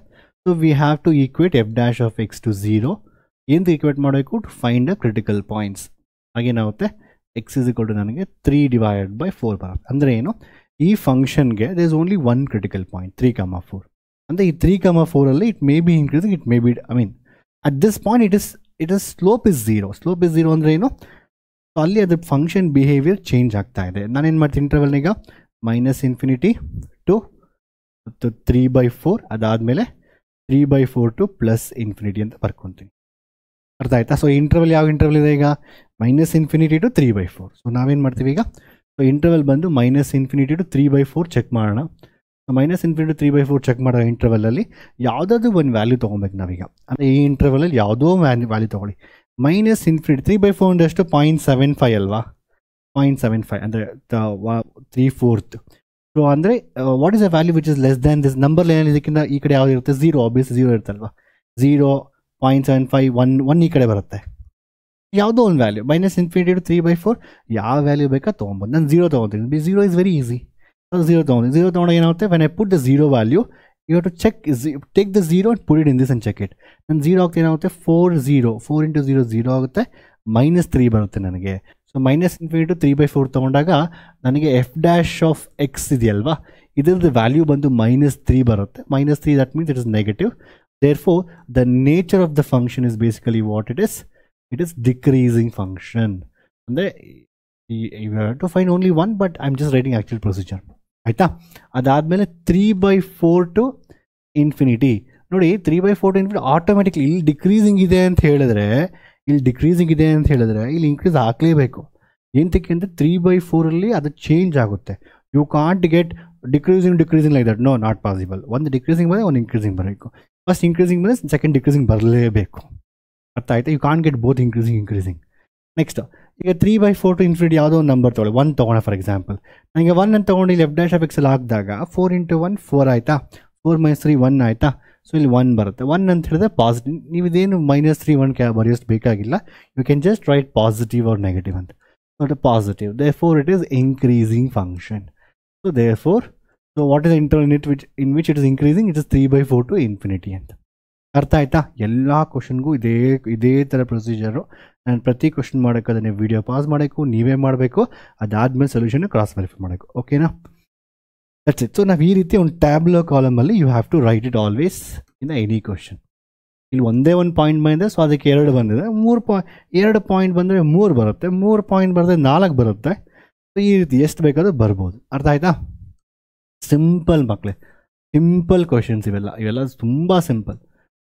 So we have to equate f dash of x to 0. ಏನು equate ಮಾಡಬೇಕು? To find a critical points. ಹಾಗೇನಾಗುತ್ತೆ? ಎಕ್ಸ್ ಇಸ್ ಈಕ್ವಲ್ ಟು ನನಗೆ 3/4 ಬರುತ್ತೆ. ಅಂದರೆ ಏನು? ಈ ಫಂಕ್ಷನ್ಗೆ there is only one critical point 3,4. ಅಂದರೆ ಈ 3,4 it may be increasing, it may be, I mean at this point it is slope is 0. Slope is 0 ಅಂದರೆ ಏನು? ಸೊ ಅಲ್ಲಿ ಅದ್ರ ಫಂಕ್ಷನ್ ಬಿಹೇವಿಯರ್ ಚೇಂಜ್ ಆಗ್ತಾ ಇದೆ. ನಾನೇನು ಮಾಡ್ತೀನಿ ಇಂಟರ್ವಲ್ನೀಗ -∞ ಟು 3/4, ಅದಾದಮೇಲೆ 3/4 ಟು +∞ ಅಂತ ಬರ್ಕೊತೀನಿ. ಅರ್ಥ ಆಯ್ತಾ? ಸೊ ಇಂಟರ್ವಲ್ ಯಾವ ಇಂಟರ್ವಲ್ ಇದೆ ಈಗ? -∞ ಟು 3/4. ಸೊ ನಾವೇನು ಮಾಡ್ತೀವಿ ಈಗ? ಸೊ ಇಂಟರ್ವಲ್ ಬಂದು -∞ ಟು 3/4 ಚೆಕ್ ಮಾಡೋಣ. ಸೊ -∞ ಟು 3/4 ಚೆಕ್ ಮಾಡೋ ಇಂಟರ್ವಲಲ್ಲಿ ಯಾವುದಾದ್ರು ಒಂದು ವ್ಯಾಲ್ಯೂ ತೊಗೊಬೇಕು ನಾವೀಗ. ಅಂದರೆ ಈ ಇಂಟರ್ವಲಲ್ಲಿ ಯಾವುದೋ ವ್ಯಾಲ್ಯೂ ತೊಗೊಳ್ಳಿ. -∞ 3/4 ಅಂದರೆ ಎಷ್ಟು? 0.75 ಅಲ್ವಾ? 0.75 ಅಂದರೆ 3/4. ಸೊ ಅಂದರೆ what is a value which is less than this number ಏನಿದೆ ಇದಕ್ಕಿಂತ ಈ ಕಡೆ ಯಾವ್ದು ಇರುತ್ತೆ? 0, ಆಬ್ವಿಯಸ್ಲಿ 0 ಇರುತ್ತಲ್ವಾ? 0, 0.75, 1 ಈ ಕಡೆ ಬರುತ್ತೆ. ಯಾವುದೋ ಒಂದು ವ್ಯಾಲ್ಯೂ -∞ ಟು 3/4 ಯಾವ ವ್ಯಾಲ್ಯೂ ಬೇಕಾ ತೊಗೊಬೋದು. ನಾನು 0 ತೊಗೊತೀನಿ. 0 ಇಸ್ ವೆರಿ ಈಸಿ. 0 ತೊಗೊಂಡು ತೊಗೊಂಡಾಗ ಏನಾಗುತ್ತೆ? When I put the 0 value you have to check, take the 0 and put it in this and check it. ನಾನು 0 ಆಗ್ತಾ ಏನಾಗುತ್ತೆ? 4 into 0 0 ಆಗುತ್ತೆ, -3 ಬರುತ್ತೆ ನನಗೆ. ಸೊ -∞ ಟು 3/4 ತೊಗೊಂಡಾಗ ನನಗೆ ಎಫ್ ಡ್ಯಾಶ್ ಆಫ್ ಎಕ್ಸ್ ಇದೆಯಲ್ವಾ, ಇದರದ್ದು ವ್ಯಾಲ್ಯೂ ಬಂದು -3 ಬರುತ್ತೆ. -3 that means it is negative. Therefore the nature of the function is basically what it is decreasing function. ಅಂದರೆ you have to find only one, but I am just writing actual procedure. ಆಯಿತಾ? ಅದಾದಮೇಲೆ 3/4 to ∞. ನೋಡಿ 3/4 to ∞ automatically ಇಲ್ಲಿ decreasing ಇದೆ ಅಂತ ಹೇಳಿದ್ರೆ ಇಲ್ಲಿ increase ಆಗಲೇಬೇಕು. ಏನಕ್ಕೆ ಅಂದರೆ 3/4 ಅದು ಚೇಂಜ್ ಆಗುತ್ತೆ. You can't get decreasing like that. No, not possible. ಒಂದು ಡಿಕ್ರೀಸಿಂಗ್ ಬಂದರೆ ಒಂದು ಇನ್ಕ್ರೀಸಿಂಗ್ ಬರಬೇಕು. ಫಸ್ಟ್ ಇನ್ಕ್ರೀಸಿಂಗ್ ಬಂದರೆ ಸೆಕೆಂಡ್ ಡಿಕ್ರೀಸಿಂಗ್ ಬರಲೇಬೇಕು. ಅರ್ಥ ಆಯ್ತಾ? You can't get both increasing. Next ಈಗ 3/4 ಟು ∞ ಯಾವುದೋ ಒಂದು ನಂಬರ್ ತೊಗೊಳ್ಳಿ. 1 ತೊಗೊಳ ಫಾರ್ ಎಕ್ಸಾಂಪಲ್. ನನಗೆ 1 ಅಂತ ತೊಗೊಂಡು ಇಲ್ಲಿ ಎಫ್ ಡ್ಯಾಶ್ ಆಫ್ ಎಕ್ಸ್ ಅಲ್ಲಿ ಹಾಕಿದಾಗ 4 × 1 4 ಆಯಿತಾ? 4 - 3 1 ಆಯಿತಾ? ಸೊ ಇಲ್ಲಿ 1 ಬರುತ್ತೆ. 1 ಅಂತ ಹೇಳಿದ್ರೆ ಪಾಸಿಟಿವ್. ನೀವು ಇದೇನು -3 1 ಬರೆಯೋಷ್ಟು ಬೇಕಾಗಿಲ್ಲ. You can just write positive or negative ಅಂತ. So positive, therefore it is increasing function. So therefore what is interval in which it is increasing? It is 3/4 to ∞ ಅಂತ. ಅರ್ಥ ಆಯ್ತಾ? ಎಲ್ಲ ಕ್ವಶನ್ಗೂ ಇದೇ ಥರ ಪ್ರೊಸೀಜರು. ನಾನು ಪ್ರತಿ ಕ್ವಶನ್ ಮಾಡೋಕ್ಕೆ ಅದನ್ನೇ ವೀಡಿಯೋ ಪಾಸ್ ಮಾಡಬೇಕು, ನೀವೇ ಮಾಡಬೇಕು. ಅದಾದಮೇಲೆ ಸೊಲ್ಯೂಷನ್ ಕ್ರಾಸ್ ವೆರಿಫೈ ಮಾಡಬೇಕು. ಓಕೆನಾ? That's it. ಸೊ ನಾವು ಈ ರೀತಿ ಒಂದು ಟ್ಯಾಬ್ಲೋ ಕಾಲಮಲ್ಲಿ you have to write it always in any question. ಇಲ್ಲಿ ಒಂದೇ ಒಂದು ಪಾಯಿಂಟ್ ಬಂದಿದೆ, ಸೊ ಅದಕ್ಕೆ 2 ಬಂದಿದೆ. 2 ಪಾಯಿಂಟ್ ಬಂದರೆ 3 ಬರುತ್ತೆ. 3 ಪಾಯಿಂಟ್ ಬರೆದ್ರೆ 4 ಬರುತ್ತೆ. ಸೊ ಈ ರೀತಿ ಎಷ್ಟು ಬೇಕಾದರೂ ಬರ್ಬೋದು. ಅರ್ಥ ಆಯ್ತಾ? ಸಿಂಪಲ್ ಮಕ್ಕಳೇ, ಸಿಂಪಲ್ ಕ್ವಶನ್ಸ್ ಇವೆಲ್ಲ ತುಂಬ ಸಿಂಪಲ್.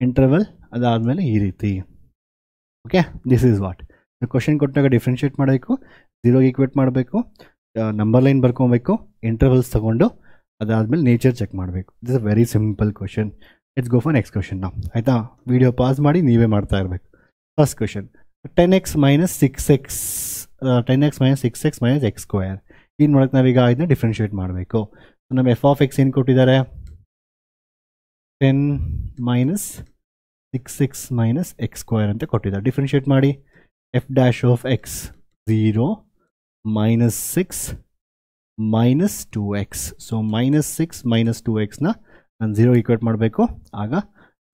ಇಂಟರ್ವಲ್ ಅದಾದಮೇಲೆ ಈ ರೀತಿ. Okay, this is what question ಕೊಟ್ಟಾಗ ಡಿಫ್ರೆನ್ಷಿಯೇಟ್ ಮಾಡಬೇಕು, 0 ಈಕ್ವೇಟ್ ಮಾಡಬೇಕು, ನಂಬರ್ ಲೈನ್ ಬರ್ಕೊಬೇಕು, ಇಂಟರ್ವಲ್ಸ್ ತೊಗೊಂಡು ಅದಾದಮೇಲೆ ನೇಚರ್ ಚೆಕ್ ಮಾಡಬೇಕು. This a very simple question. Let's go for next question. ನಾವು ಆಯಿತಾ? ವಿಡಿಯೋ ಪಾಸ್ ಮಾಡಿ ನೀವೇ ಮಾಡ್ತಾ ಇರಬೇಕು. First question 10x - 6x 10x - 6x - x². ಏನು ಮಾಡೋಕ್ಕೆ ನಾವೀಗ ಇದನ್ನ ಡಿಫ್ರೆನ್ಷಿಯೇಟ್ ಮಾಡಬೇಕು. ನಮ್ಮ ಎಫ್ ಆಫ್ ಎಕ್ಸ್ ಏನು ಕೊಟ್ಟಿದ್ದಾರೆ? 10 - 6x - x² ಅಂತ ಕೊಟ್ಟಿದ್ದಾರೆ. ಡಿಫ್ರೆನ್ಷಿಯೇಟ್ ಮಾಡಿ. F dash of X 0 - 6 - 2x. So -6 - 2xನ ನಾನು 0 ಈಕ್ವೇಟ್ ಮಾಡಬೇಕು. ಆಗ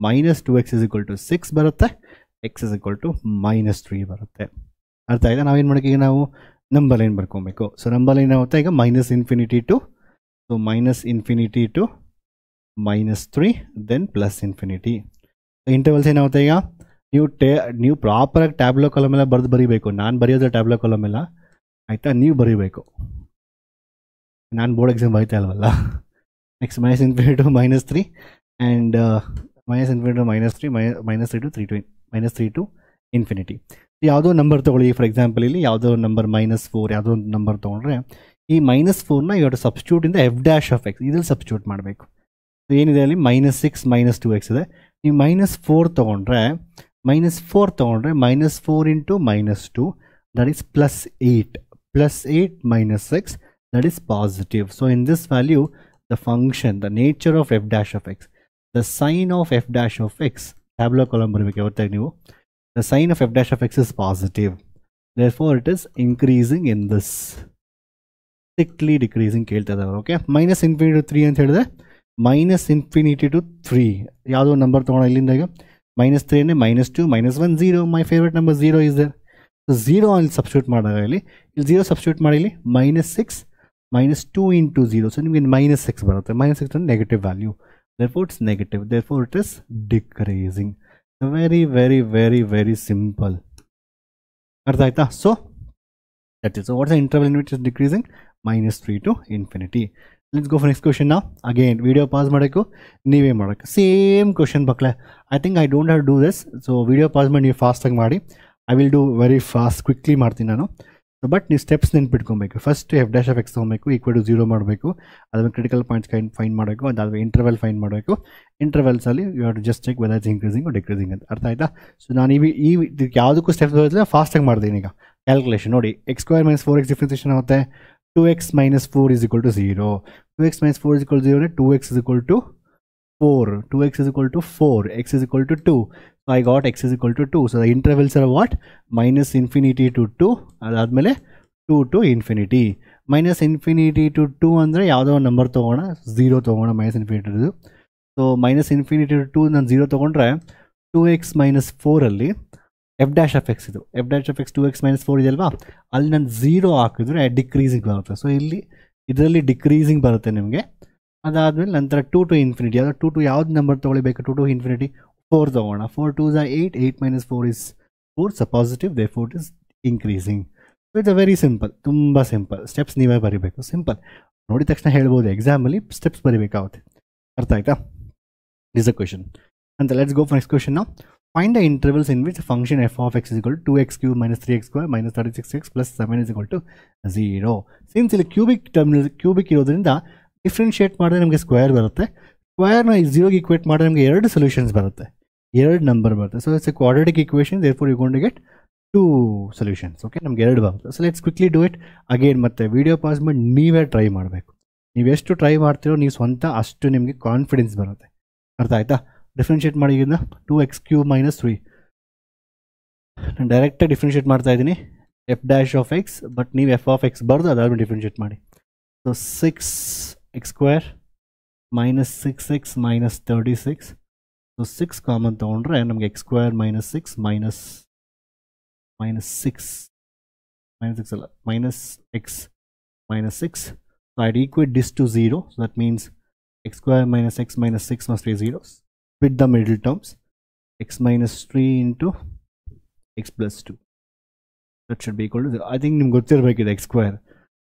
-2x = 6 ಬರುತ್ತೆ, x -3 ಬರುತ್ತೆ. ಅರ್ಥ ಆಯ್ತಾ? ನಾವೇನು ಮಾಡೋಕ್ಕೆ ಈಗ ನಾವು ನಂಬರ್ ಲೈನ್ ಬರ್ಕೊಬೇಕು. ಸೊ ನಂಬರ್ ಲೈನ್ ಆಗುತ್ತೆ ಈಗ -∞ to, so -∞ to -3 then +∞. Intervals ಏನಾಗುತ್ತೆ ಈಗ? ನೀವು ಪ್ರಾಪರಾಗಿ ಟ್ಯಾಬ್ಲೋ ಕಾಲಮ್ ಎಲ್ಲ ಬರೀಬೇಕು. ನಾನು ಬರೆಯೋದು ಟ್ಯಾಬ್ಲೋ ಕಾಲಮ್ ಎಲ್ಲ, ಆಯಿತಾ? ನೀವು ಬರೀಬೇಕು. ನಾನು ಬೋರ್ಡ್ ಎಕ್ಸಾಮ್ ಬರೀತಾ ಇಲ್ವಲ್ಲ. Next -∞ to -3 and -∞ to -3 -3 to 3 -3 to ∞. ಯಾವುದೋ ನಂಬರ್ ತೊಗೊಳ್ಳಿ. ಫಾರ್ ಎಕ್ಸಾಂಪಲ್ ಇಲ್ಲಿ ಯಾವುದೋ ನಂಬರ್ -4 ಯಾವುದೋ ಒಂದು ನಂಬರ್ ತೊಗೊಂಡ್ರೆ ಈ -4ನ ಇವಾಗ ಸಬ್ಸ್ಟಿಟ್ಯೂಟ್ ಇಂದ ಎಫ್ ಡ್ಯಾಶ್ ಆಫ್ ಎಕ್ಸ್ ಇದ್ರಲ್ಲಿ ಸಬ್ಸ್ಟಿಟ್ಯೂಟ್ ಮಾಡಬೇಕು. ಏನಿದೆ ಅಲ್ಲಿ -6 - 2x ಇದೆ. ನೀವು -4 ತೊಗೊಂಡ್ರೆ -4 × -2 that is +8 +8 - 6 that is positive. So in this value the function, the nature of f dash of x, the sign of f dash of x, tableau column ಬರಬೇಕು ಯಾವತ್ತಾಗಿ ನೀವು. The sign of f dash of x is positive. Therefore it is increasing in this. Strictly decreasing ಕೇಳ್ತಾ ಇದ್ದಾರೆ. Okay, -∞ to 3 ಅಂತ ಹೇಳಿದ್ರೆ minus infinity to 3 ಯಾವುದೋ number ತೊಗೊಳ್ಳೋ ಇಲ್ಲಿಂದ ಈಗ -3 ಅಂದರೆ -2 -1 0 my favourite number 0 is there. So 0 ಅಲ್ಲಿ ಸಬ್ಸ್ಟಿಟ್ಯೂಟ್ ಮಾಡಿದಾಗ ಇಲ್ಲಿ 0 ಸಬ್ಸ್ಟಿಟ್ಯೂಟ್ ಮಾಡಿ ಇಲ್ಲಿ -6 -2 into 0. ಸೊ ನಿಮಗೆ -6 ಬರುತ್ತೆ. -6 ಅಂದರೆ negative value. therefore it's negative. therefore it is decreasing. very very very very simple. ಅರ್ಥ ಆಯ್ತಾ? So that is. So what's the interval in which is decreasing? -3 to infinity. Let's go for next question now. Again video pause ಮಾಡಬೇಕು, ನೀವೇ ಮಾಡಬೇಕು. Same question ಮಕ್ಕಳೇ. I think I don't have to do this. So video pass ಮಾಡಿ ನೀವು ಫಾಸ್ಟಾಗಿ ಮಾಡಿ. I will do very fast quickly ಮಾಡ್ತೀನಿ ನಾನು. ಬಟ್ ನೀವು ಸ್ಟೆಪ್ಸ್ ನೆನ್ಪಿಟ್ಕೊಬೇಕು. ಫಸ್ಟ್ f'(x) ತೊಗೊಬೇಕು, ಈಕ್ವಲ್ ಟು 0 ಮಾಡಬೇಕು. ಅದಾದ್ಮೇಲೆ ಕ್ರಿಟಿಕಲ್ ಪಾಯಿಂಟ್ಸ್ ಫೈಂಡ್ ಮಾಡಬೇಕು. ಅದಾದ್ಮೇಲೆ ಇಂಟರ್ವಲ್ ಫೈಂಡ್ ಮಾಡಬೇಕು. ಇಂಟರ್ವಲ್ಸಲ್ಲಿ you have to just check whether it's increasing decreasing ಅಂತ. ಅರ್ಥ ಆಯ್ತಾ? ಸೊ ನಾನು ಈ ಯಾವುದಕ್ಕೂ ಸ್ಟೆಪ್ಸ್ ಬರೋದಿಲ್ಲ, ಫಾಸ್ಟಾಗಿ ಮಾಡ್ತೀನಿ. ಈಗ ಕ್ಯಾಲ್ಕುಲೇಷನ್ ನೋಡಿ. x² - 4x ಡಿಫ್ರೆನ್ಸಿಯೇಷನ್ ಆಗುತ್ತೆ. 2x - 4 is equal to 0. 2x - 4 is equal to 0 ಅಂದರೆ 2x is equal to 4. 2x is equal to 4. x is equal to 2. So I got x is equal to 2. So the intervals are what? -infinity to 2. ಅದಾದಮೇಲೆ 2 to infinity. -infinity to 2 ಅಂದರೆ ಯಾವುದೋ ಒಂದು number ತೊಗೋಣ, 0 ತೊಗೋಣ. -infinity to. So -infinity to 2 ನಾನು 0 ತೊಗೊಂಡ್ರೆ 2x - 4 ಅಲ್ಲಿ f'(x) ಇದು f'(x) 2x - 4 ಇದೆಯಲ್ವಾ, ಅಲ್ಲಿ ನಾನು 0 ಹಾಕಿದ್ರೆ ಡಿಕ್ರೀಸಿಂಗ್ ಬರುತ್ತೆ. ಸೊ ಇಲ್ಲಿ ಇದರಲ್ಲಿ ಡಿಕ್ರೀಸಿಂಗ್ ಬರುತ್ತೆ ನಿಮಗೆ. ಅದಾದಮೇಲೆ ನಂತರ 2 to infinity. ಯಾವುದು 2 to ಯಾವ್ದು ನಂಬರ್ ತೊಗೊಳ್ಬೇಕು? 2 to infinity 4 ತೊಗೋಣ. 4 2s are 8. 8 - 4 is 4. So positive, therefore it is increasing. So it's very simple, ತುಂಬ ಸಿಂಪಲ್. ಸ್ಟೆಪ್ಸ್ ನೀವೇ ಬರೀಬೇಕು. ಸಿಂಪಲ್ ನೋಡಿದ ತಕ್ಷಣ ಹೇಳ್ಬೋದು, ಎಕ್ಸಾಮಲ್ಲಿ ಸ್ಟೆಪ್ಸ್ ಬರೀಬೇಕಾಗುತ್ತೆ. ಅರ್ಥ ಆಯ್ತಾ? ದಿಸ್ ಅ ಕ್ವೆಶನ್ ಅಂತ. Let's go for next question ನಾವು. Find the intervals in which function f(x) is equal to 2x cube - 3x² - 36x plus 7 is equal to 0. Since ಇಲ್ಲಿ ಕ್ಯೂಬಿಕ್ ಇರೋದ್ರಿಂದ ಡಿಫ್ರೆನ್ಷಿಯೇಟ್ ಮಾಡಿದ್ರೆ ನಮಗೆ ಸ್ಕ್ವೇರ್ ಬರುತ್ತೆ. ಸ್ಕ್ವೇರ್ನ 0ಗೆ ಈಕ್ವೇಟ್ ಮಾಡಿದ್ರೆ ನಮಗೆ 2 ಸೊಲ್ಯೂಷನ್ಸ್ ಬರುತ್ತೆ, 2 ನಂಬರ್ ಬರುತ್ತೆ. So it's A quadratic equation. therefore you're going to get 2 solutions. Okay, ನಮಗೆ 2 ಬರುತ್ತೆ. So let's quickly do it. Again ಮತ್ತೆ ವಿಡಿಯೋ ಪಾಸ್ ಮಾಡಿ ನೀವೇ ಟ್ರೈ ಮಾಡಬೇಕು. ನೀವು ಎಷ್ಟು ಟ್ರೈ ಮಾಡ್ತೀರೋ ನೀವು ಸ್ವಂತ ಅಷ್ಟು ನಿಮಗೆ ಕಾನ್ಫಿಡೆನ್ಸ್ ಬರುತ್ತೆ. ಅರ್ಥ ಆಯ್ತಾ? ಡಿಫ್ರೆನ್ಷಿಯೇಟ್ ಮಾಡಿ. 2x³ - 3 ನಾನು ಡೈರೆಕ್ಟಾಗಿ ಡಿಫ್ರೆನ್ಷಿಯೇಟ್ ಮಾಡ್ತಾ ಇದ್ದೀನಿ f'(x), ಬಟ್ ನೀವು f(x) ಬರೆದು ಅದಾದ್ಮೇಲೆ ಡಿಫ್ರೆನ್ಷಿಯೇಟ್ ಮಾಡಿ. So 6x² - 6x - 36. So 6 common ತೊಗೊಂಡ್ರೆ ನಮಗೆ x² - 6 -x -6. So I'd equate this to 0. So that means x² - x - 6 must be 0. Split the middle terms. X - 3 into x plus 2. That should be equal to 0. I think ನಿಮ್ಗೆ ಗೊತ್ತಿರಬೇಕಿದೆ x².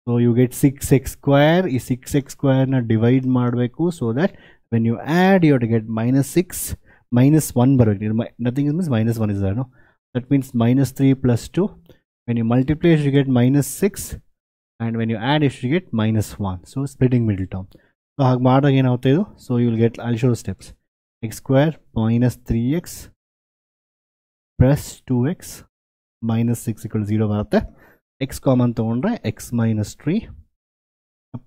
So you get 6x². ಈ 6x² ನ divide ಮಾಡಬೇಕು. So that when you add you have to get -6 -1 ಬರಬೇಕು. Nothing means -1 is there, no? That means -3 plus 2. When you multiply you get -6, and when you add you should get -1. So splitting middle term. So ಹಾಗೆ ಮಾಡಿದಾಗ ಏನಾಗುತ್ತೆ ಇದು? So you will get, I'll show steps. x² - 3x plus 2x minus 6 equal to 0 ಬರುತ್ತೆ. x common ತೊಗೊಂಡ್ರೆ x - 3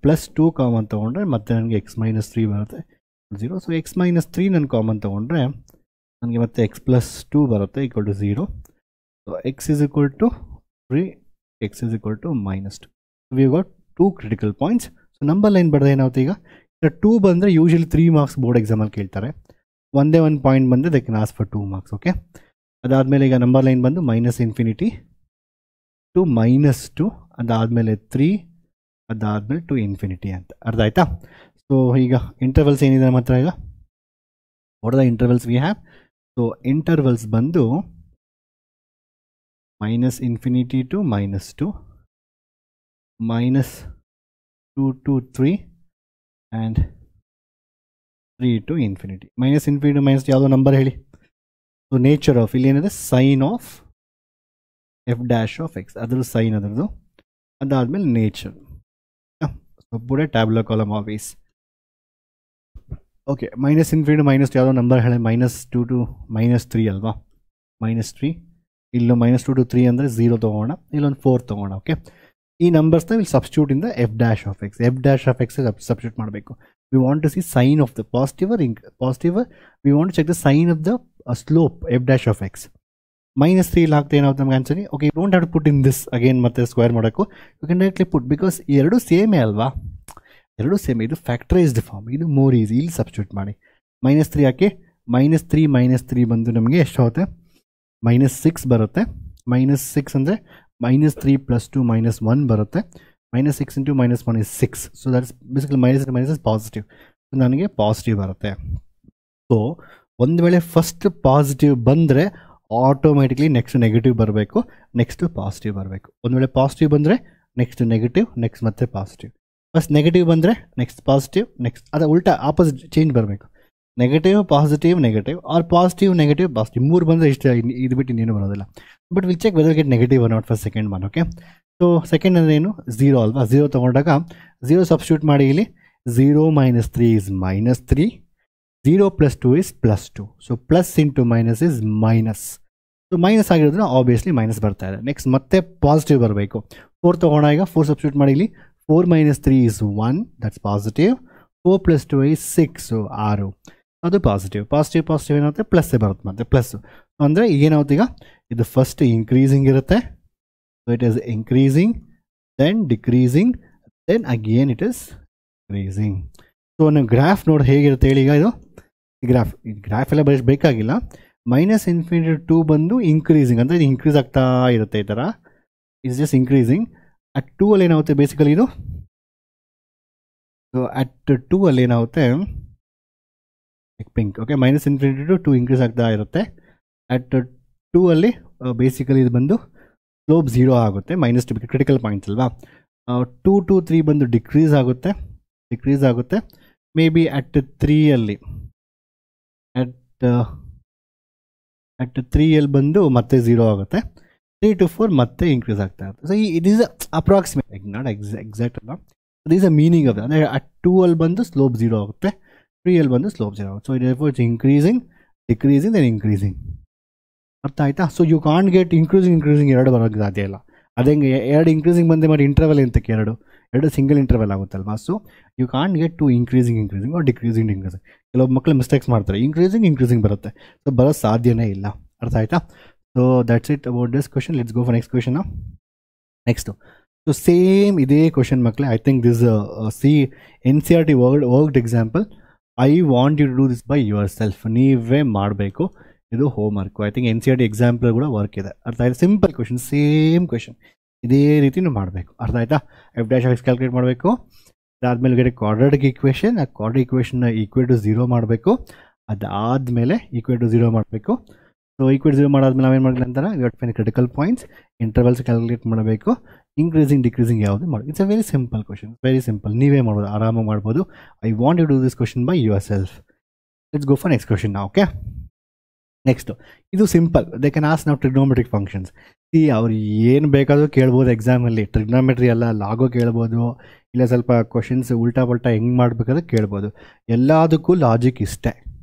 plus 2 common ತೊಗೊಂಡ್ರೆ ಮತ್ತೆ ನನಗೆ x - 3 ಬರುತ್ತೆ 0. ಸೊ x - 3 ನಾನು ಕಾಮನ್ ತೊಗೊಂಡ್ರೆ ನನಗೆ ಮತ್ತೆ x plus 2 ಬರುತ್ತೆ equal to 0. So x is equal to 3, x is equal to -2. We got 2 critical points. So number line ಬರೆದ ಏನಾಗುತ್ತೆ ಈಗ? 2 ಬಂದರೆ ಯೂಶಲಿ 3 ಮಾರ್ಕ್ಸ್ ಬೋರ್ಡ್ ಎಕ್ಸಾಮಲ್ಲಿ ಕೇಳ್ತಾರೆ. ಒಂದೇ ಒಂದು ಪಾಯಿಂಟ್ ಬಂದರೆ they can ask for 2 marks. Okay, ಅದಾದಮೇಲೆ ಈಗ ನಂಬರ್ ಲೈನ್ ಬಂದು -infinity to -2, ಅದಾದಮೇಲೆ 3, ಅದಾದಮೇಲೆ to infinity ಅಂತ. ಅರ್ಥ ಆಯ್ತಾ? ಸೊ ಈಗ ಇಂಟರ್ವಲ್ಸ್ ಏನಿದೆ ನಮ್ಮ ಹತ್ರ ಈಗ? What are the intervals we have? So intervals ಬಂದು -infinity to -2, -2 to 3 and 3 to infinity. -infinity to - ಯಾವುದೋ ನಂಬರ್ ಹೇಳಿ. ಸೊ ನೇಚರ್ ಆಫ್ ಇಲ್ಲಿ ಏನಿದೆ? ಸೈನ್ ಆಫ್ f'(x), ಅದ್ರ ಸೈನ್ ಅದರದ್ದು. ಅದಾದಮೇಲೆ ನೇಚರ್. ಸೊ ಪುಡೆ ಟ್ಯಾಬ್ಲರ್ ಕಾಲಮ್ ಆಫೀಸ್. ಓಕೆ, -infinity to -2 ಯಾವುದೋ ನಂಬರ್ ಹೇಳಿ. -2 to -3 ಅಲ್ವಾ? -3 ಇಲ್ಲೂ -2 to 3 ಅಂದರೆ 0 ತೊಗೋಣ, ಇಲ್ಲೊಂದು 4 ತೊಗೋಣ. ಓಕೆ, ಈ ನಂಬರ್ಸ್ನ will substitute in the f'(x). f'(x) substitute ಮಾಡಬೇಕು. We want to see sign of the positive we want to check the sign of the slope f'(x). -3 ಇಲ್ಲಿ ಹಾಕ್ತಾ ಏನಾಗುತ್ತೆ ನಮ್ಗೆ ಆನ್ಸರಿ? Okay, you don't have to put in this again ಮತ್ತೆ square ಮಾಡೋಕ್ಕೂ. You can directly put, because ಎರಡು ಸೇಮೇ ಅಲ್ವಾ? ಎರಡು ಸೇಮ್. ಇದು ಫ್ಯಾಕ್ಟರೈಸ್ಡ್ ಫಾರ್ಮ್, ಇದು ಮೋರ್ ಈಸಿ. ಇಲ್ಲಿ ಸಬ್ಸ್ಟಿಟ್ಯೂಟ್ ಮಾಡಿ -3 ಹಾಕಿ -3 ಬಂದು ನಮಗೆ ಎಷ್ಟಾಗುತ್ತೆ -6 ಬರುತ್ತೆ. -6 ಅಂದರೆ -3 + 2 -1 ಬರುತ್ತೆ. -6 × -1 is 6. So that's basically -is positive. So ನನಗೆ ಪಾಸಿಟಿವ್ ಬರುತ್ತೆ. ಸೊ ಒಂದು ವೇಳೆ ಫಸ್ಟ್ ಪಾಸಿಟಿವ್ ಬಂದರೆ ಆಟೋಮೆಟಿಕ್ಲಿ ನೆಕ್ಸ್ಟ್ ನೆಗೆಟಿವ್ ಬರಬೇಕು, ನೆಕ್ಸ್ಟ್ ಪಾಸಿಟಿವ್ ಬರಬೇಕು. ಒಂದು ವೇಳೆ ಪಾಸಿಟಿವ್ ಬಂದರೆ ನೆಕ್ಸ್ಟ್ ನೆಗೆಟಿವ್, ನೆಕ್ಸ್ಟ್ ಮತ್ತೆ ಪಾಸಿಟಿವ್. ಫಸ್ಟ್ ನೆಗೆಟಿವ್ ಬಂದರೆ ನೆಕ್ಸ್ಟ್ ಪಾಸಿಟಿವ್, ನೆಕ್ಸ್ಟ್ ಅದು ಉಲ್ಟಾ ಆಪೋಸಿಟ್ ಚೇಂಜ್ ಬರಬೇಕು. Negative positive negative or positive negative positive 3 ಬಂದರೆ ಇಷ್ಟ, ಇದು ಬಿಟ್ಟು ಇನ್ನೇನು ಬರೋದಿಲ್ಲ. But will check whether get negative or not first second one. Okay, so second ಅಂದರೆ ಏನು 0 ಅಲ್ವಾ. 0 ತೊಗೊಂಡಾಗ 0 ಸಬ್ಸ್ಟಿಟ್ಯೂಟ್ ಮಾಡಿ ಇಲ್ಲಿ 0 - 3 is -3, 0 + 2 is +2. So plus into minus is minus. So minus ಆಗಿರೋದ್ರೆ ಆಬ್ವಿಯಸ್ಲಿ ಮೈನಸ್ ಬರ್ತಾ ಇದೆ. ನೆಕ್ಸ್ಟ್ ಮತ್ತೆ ಪಾಸಿಟಿವ್ ಬರಬೇಕು. 4 ತೊಗೊಂಡಾಗ 4 ಸಬ್ಸ್ಟಿಟ್ಯೂಟ್ ಮಾಡಿ ಇಲ್ಲಿ 4 - 3 is 1, that's positive. 4 + 2 is 6, so 6, ಅದು ಪಾಸಿಟಿವ್. ಪಾಸಿಟಿವ್ ಏನಾಗುತ್ತೆ ಪ್ಲಸ್ಸೇ ಬರುತ್ತೆ, ಮತ್ತೆ ಪ್ಲಸ್ಸು. ಅಂದರೆ ಏನಾಗುತ್ತೆ ಈಗ ಇದು ಫಸ್ಟ್ ಇನ್ಕ್ರೀಸಿಂಗ್ ಇರುತ್ತೆ. So it is increasing, then decreasing, then again it is increasing. So ನಾವು ಗ್ರಾಫ್ ನೋಡಿ ಹೇಗಿರುತ್ತೆ ಹೇಳಿ. ಈಗ ಇದು ಗ್ರಾಫ್ ಎಲ್ಲ ಬೇಕಾಗಿಲ್ಲ. -∞ to 2 ಬಂದು ಇನ್ಕ್ರೀಸಿಂಗ್ ಅಂದರೆ ಇದು ಇನ್ಕ್ರೀಸ್ ಆಗ್ತಾ ಇರುತ್ತೆ. ಈ ಥರ ಇಟ್ಸ್ ಜಸ್ಟ್ ಇನ್ಕ್ರೀಸಿಂಗ್. ಅಟ್ 2 ಅಲ್ಲಿ ಏನಾಗುತ್ತೆ ಬೇಸಿಕಲಿ ಇದು. ಸೊ ಅಟ್ 2 ಅಲ್ಲಿ ಏನಾಗುತ್ತೆ ಪಿಂಕ್. ಓಕೆ, -∞ to 2 ಇನ್ಕ್ರೀಸ್ ಆಗ್ತಾ ಇರುತ್ತೆ. ಅಟ್ 2 ಅಲ್ಲಿ ಬೇಸಿಕಲಿ ಇದು ಬಂದು ಸ್ಲೋಪ್ 0 ಆಗುತ್ತೆ. -2 ಕ್ರಿಟಿಕಲ್ ಪಾಯಿಂಟ್ಸ್ ಅಲ್ವಾ. 2 to 3 ಬಂದು ಡಿಕ್ರೀಸ್ ಆಗುತ್ತೆ. ಮೇ ಬಿ ಅಟ್ 3 ಅಲ್ಲಿ ಅಟ್ 3 ಅಲ್ಲಿ ಬಂದು ಮತ್ತೆ 0 ಆಗುತ್ತೆ. 3 to 4 ಮತ್ತೆ ಇನ್ಕ್ರೀಸ್ ಆಗ್ತಾ ಇರುತ್ತೆ. So it is approximate, not exact ಅಲ್ಲ. This is a meaning of ಅಂದರೆ ಅಟ್ 2 ಅಲ್ಲಿ ಬಂದು ಸ್ಲೋಪ್ 0 ಆಗುತ್ತೆ, 3 ಅಲ್ಲಿ ಬಂದು ಸ್ಲೋಪ್ 0 ಆಗುತ್ತೆ. So it's increasing, decreasing, then increasing. ಅರ್ಥ ಆಯ್ತಾ? So you can't get increasing ಎರಡು ಬರೋಕ್ಕೆ ಸಾಧ್ಯ ಇಲ್ಲ. ಅದೇ ಎರಡು ಇನ್ಕ್ರೀಸಿಂಗ್ ಬಂದೆ ಮಾಡಿ ಇಂಟರ್ವಲ್ ಎಂತಕ್ಕೆ ಎರಡು ಸಿಂಗಲ್ ಇಂಟರ್ವಲ್ ಆಗುತ್ತಲ್ವಾ. So you can't get to increasing or decreasing. ಕೆಲವೊಬ್ಬ ಮಕ್ಕಳು ಮಿಸ್ಟೇಕ್ಸ್ ಮಾಡ್ತಾರೆ, ಇನ್ಕ್ರೀಸಿಂಗ್ ಬರುತ್ತೆ. ಸೊ ಬರೋ ಸಾಧ್ಯನೇ ಇಲ್ಲ. ಅರ್ಥ ಆಯ್ತಾ? So that's it about this question. Let's go for next question. Next so same ಇದೇ ಕ್ವಶನ್ ಮಕ್ಕಳೇ. I think this NCERT worked example. I want you to do this by yourself. ನೀವೇ ಮಾಡಬೇಕು, ಇದು homework. I think NCERT example ಕೂಡ work ಇದೆ. ಅರ್ಥ ಆಯ್ತಾ? Simple question, same question, ಇದೇ ರೀತಿ ನೀವು ಮಾಡಬೇಕು. ಅರ್ಥ ಆಯ್ತಾ? f' ಕ್ಯಾಲ್ಕುಲೇಟ್ ಮಾಡಬೇಕು. ಅದಾದಮೇಲೆ ಕ್ವಾಡ್ರಾಟಿಕ್ ಈಕ್ವೇಷನ್, ಆ ಕ್ವಾಡ್ರಾಟಿಕ್ ಈಕ್ವೇಷನ್ನ =0 ಮಾಡಬೇಕು. ಅದಾದಮೇಲೆ =0 ಮಾಡಬೇಕು. ಸೊ =0 ಮಾಡಾದ್ಮೇಲೆ ನಾವೇನು ಮಾಡಲಿ ಅಂತಾರೆ, ಕ್ರಿಟಿಕಲ್ ಪಾಯಿಂಟ್ಸ್, ಇಂಟರ್ವಲ್ಸ್ ಕ್ಯಾಲ್ಕುಲೇಟ್ ಮಾಡಬೇಕು. ಇನ್ಕ್ರೀಸಿಂಗ್ ಡಿಕ್ರೀಸಿಂಗ್ ಯಾವುದು ಮಾಡಿ. It's a very simple question, very simple. ನೀವೇ ಮಾಡ್ಬೋದು, ಆರಾಮಾಗಿ ಮಾಡ್ಬೋದು. I want you do this question by yourself. Let's go for next question ನಾ. ಓಕೆ, ನೆಕ್ಸ್ಟು ಇದು ಸಿಂಪಲ್. ದೇ ಕ್ಯಾನ್ ಆಸ್ಕ್ ನಾವು ಟ್ರಿಗ್ನೋಮೆಟ್ರಿಕ್ ಫಂಕ್ಷನ್ಸ್. ಅವ್ರು ಏನು ಬೇಕಾದರೂ ಕೇಳ್ಬೋದು ಎಕ್ಸಾಮಲ್ಲಿ. ಟ್ರಿಗ್ನೋಮೆಟ್ರಿ ಅಲ್ಲ, ಲಾಗೋ ಕೇಳ್ಬೋದು, ಇಲ್ಲ ಸ್ವಲ್ಪ ಕ್ವಶನ್ಸ್ ಉಲ್ಟಾ ಪಲ್ಟಾ ಹೆಂಗೆ ಮಾಡಬೇಕಾದ್ರೆ ಕೇಳ್ಬೋದು. ಎಲ್ಲದಕ್ಕೂ ಲಾಜಿಕ್ ಇಷ್ಟೇ.